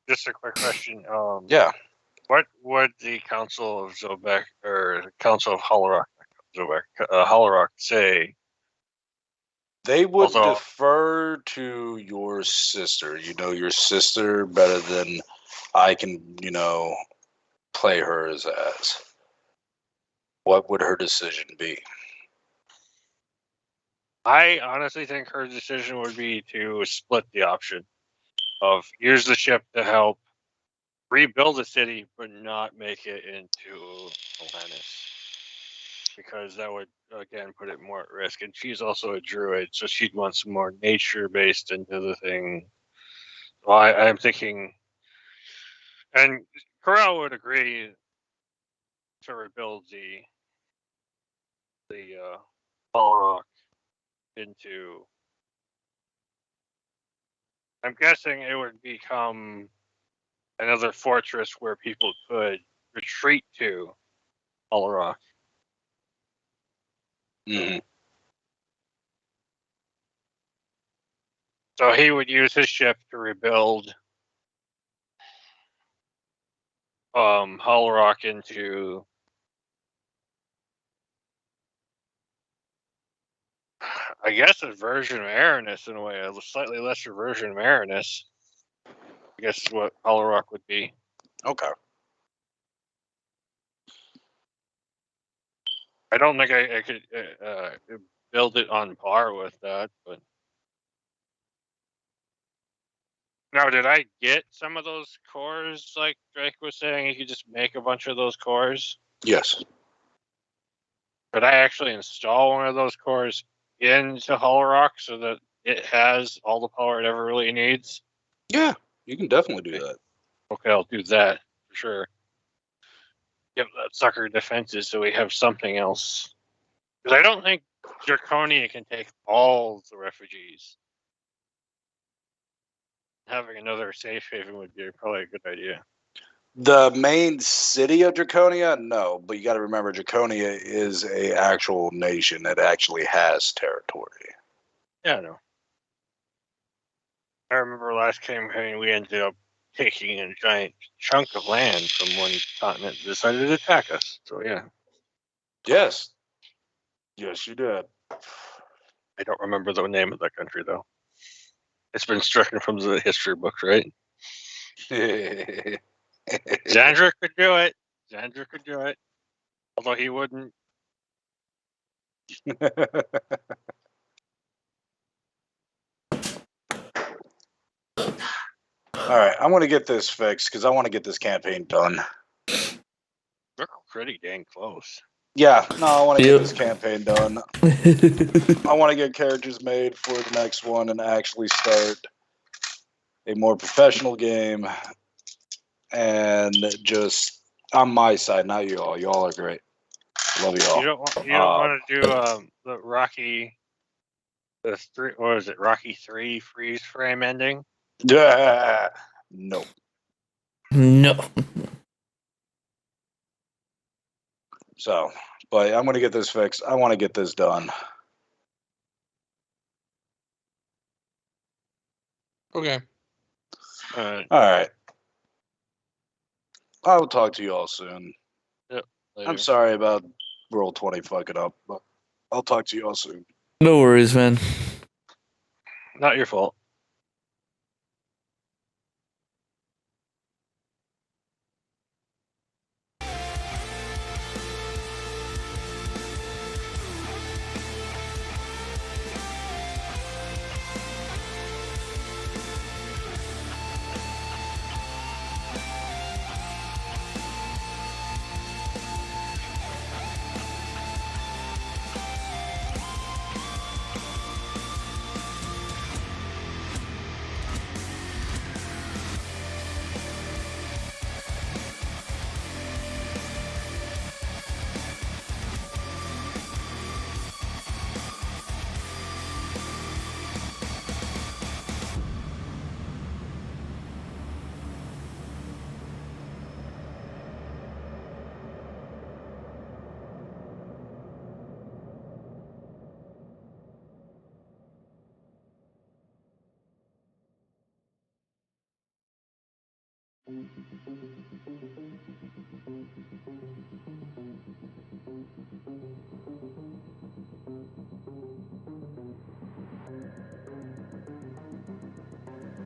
C: just a quick question.
B: Yeah.
C: What would the Council of Zobek or Council of Holorock say?
B: They would
C: Also-
B: defer to your sister. You know your sister better than I can, play her as. What would her decision be?
C: I honestly think her decision would be to split the option of use the ship to help rebuild the city, but not make it into Atlantis. Because that would, again, put it more at risk. And she's also a druid, so she'd want some more nature-based into the thing. So I'm thinking... And Corral would agree to rebuild the Balrog into... I'm guessing it would become another fortress where people could retreat to Balrog.
B: Mm-hmm.
C: So he would use his ship to rebuild Holorock into, I guess, a version of Aranis in a way, a slightly lesser version of Aranis. I guess is what Holorock would be.
B: Okay.
C: I don't think I could build it on par with that. But now, did I get some of those cores? Like Drake was saying, you could just make a bunch of those cores.
B: Yes.
C: Could I actually install one of those cores into Hull Rock so that it has all the power it ever really needs?
B: Yeah, you can definitely do that.
C: Okay, I'll do that for sure. Give that sucker defenses so we have something else. Because I don't think Draconia can take all the refugees. Having another safe haven would be probably a good idea.
B: The main city of Draconia, no, but you got to remember Draconia is a actual nation that actually has territory.
C: Yeah, I know. I remember last campaign we ended up taking a giant chunk of land from one continent that decided to attack us. So yeah,
B: Yes. Yes, you did.
C: I don't remember the name of that country though. It's been stricken from the history books, right? Xandra could do it. Xandra could do it. Although he wouldn't.
B: All right, I'm going to get this fixed because I want to get this campaign done.
C: We're pretty dang close.
B: Yeah, no, I want to get
E: Yep.
B: this campaign done. I want to get characters made for the next one and actually start a more professional game. And just on my side, not you all. You all are great. Love you all.
C: You don't want to do the Rocky, the three, what is it? Rocky 3 freeze frame ending.
B: Yeah. No.
E: No.
B: So, but I'm going to get this fixed. I want to get this done.
F: Okay.
B: All right. I will talk to you all soon.
C: Later.
B: I'm sorry about Roll 20 fucking up, but I'll talk to you all soon.
E: No worries, man.
C: Not your fault.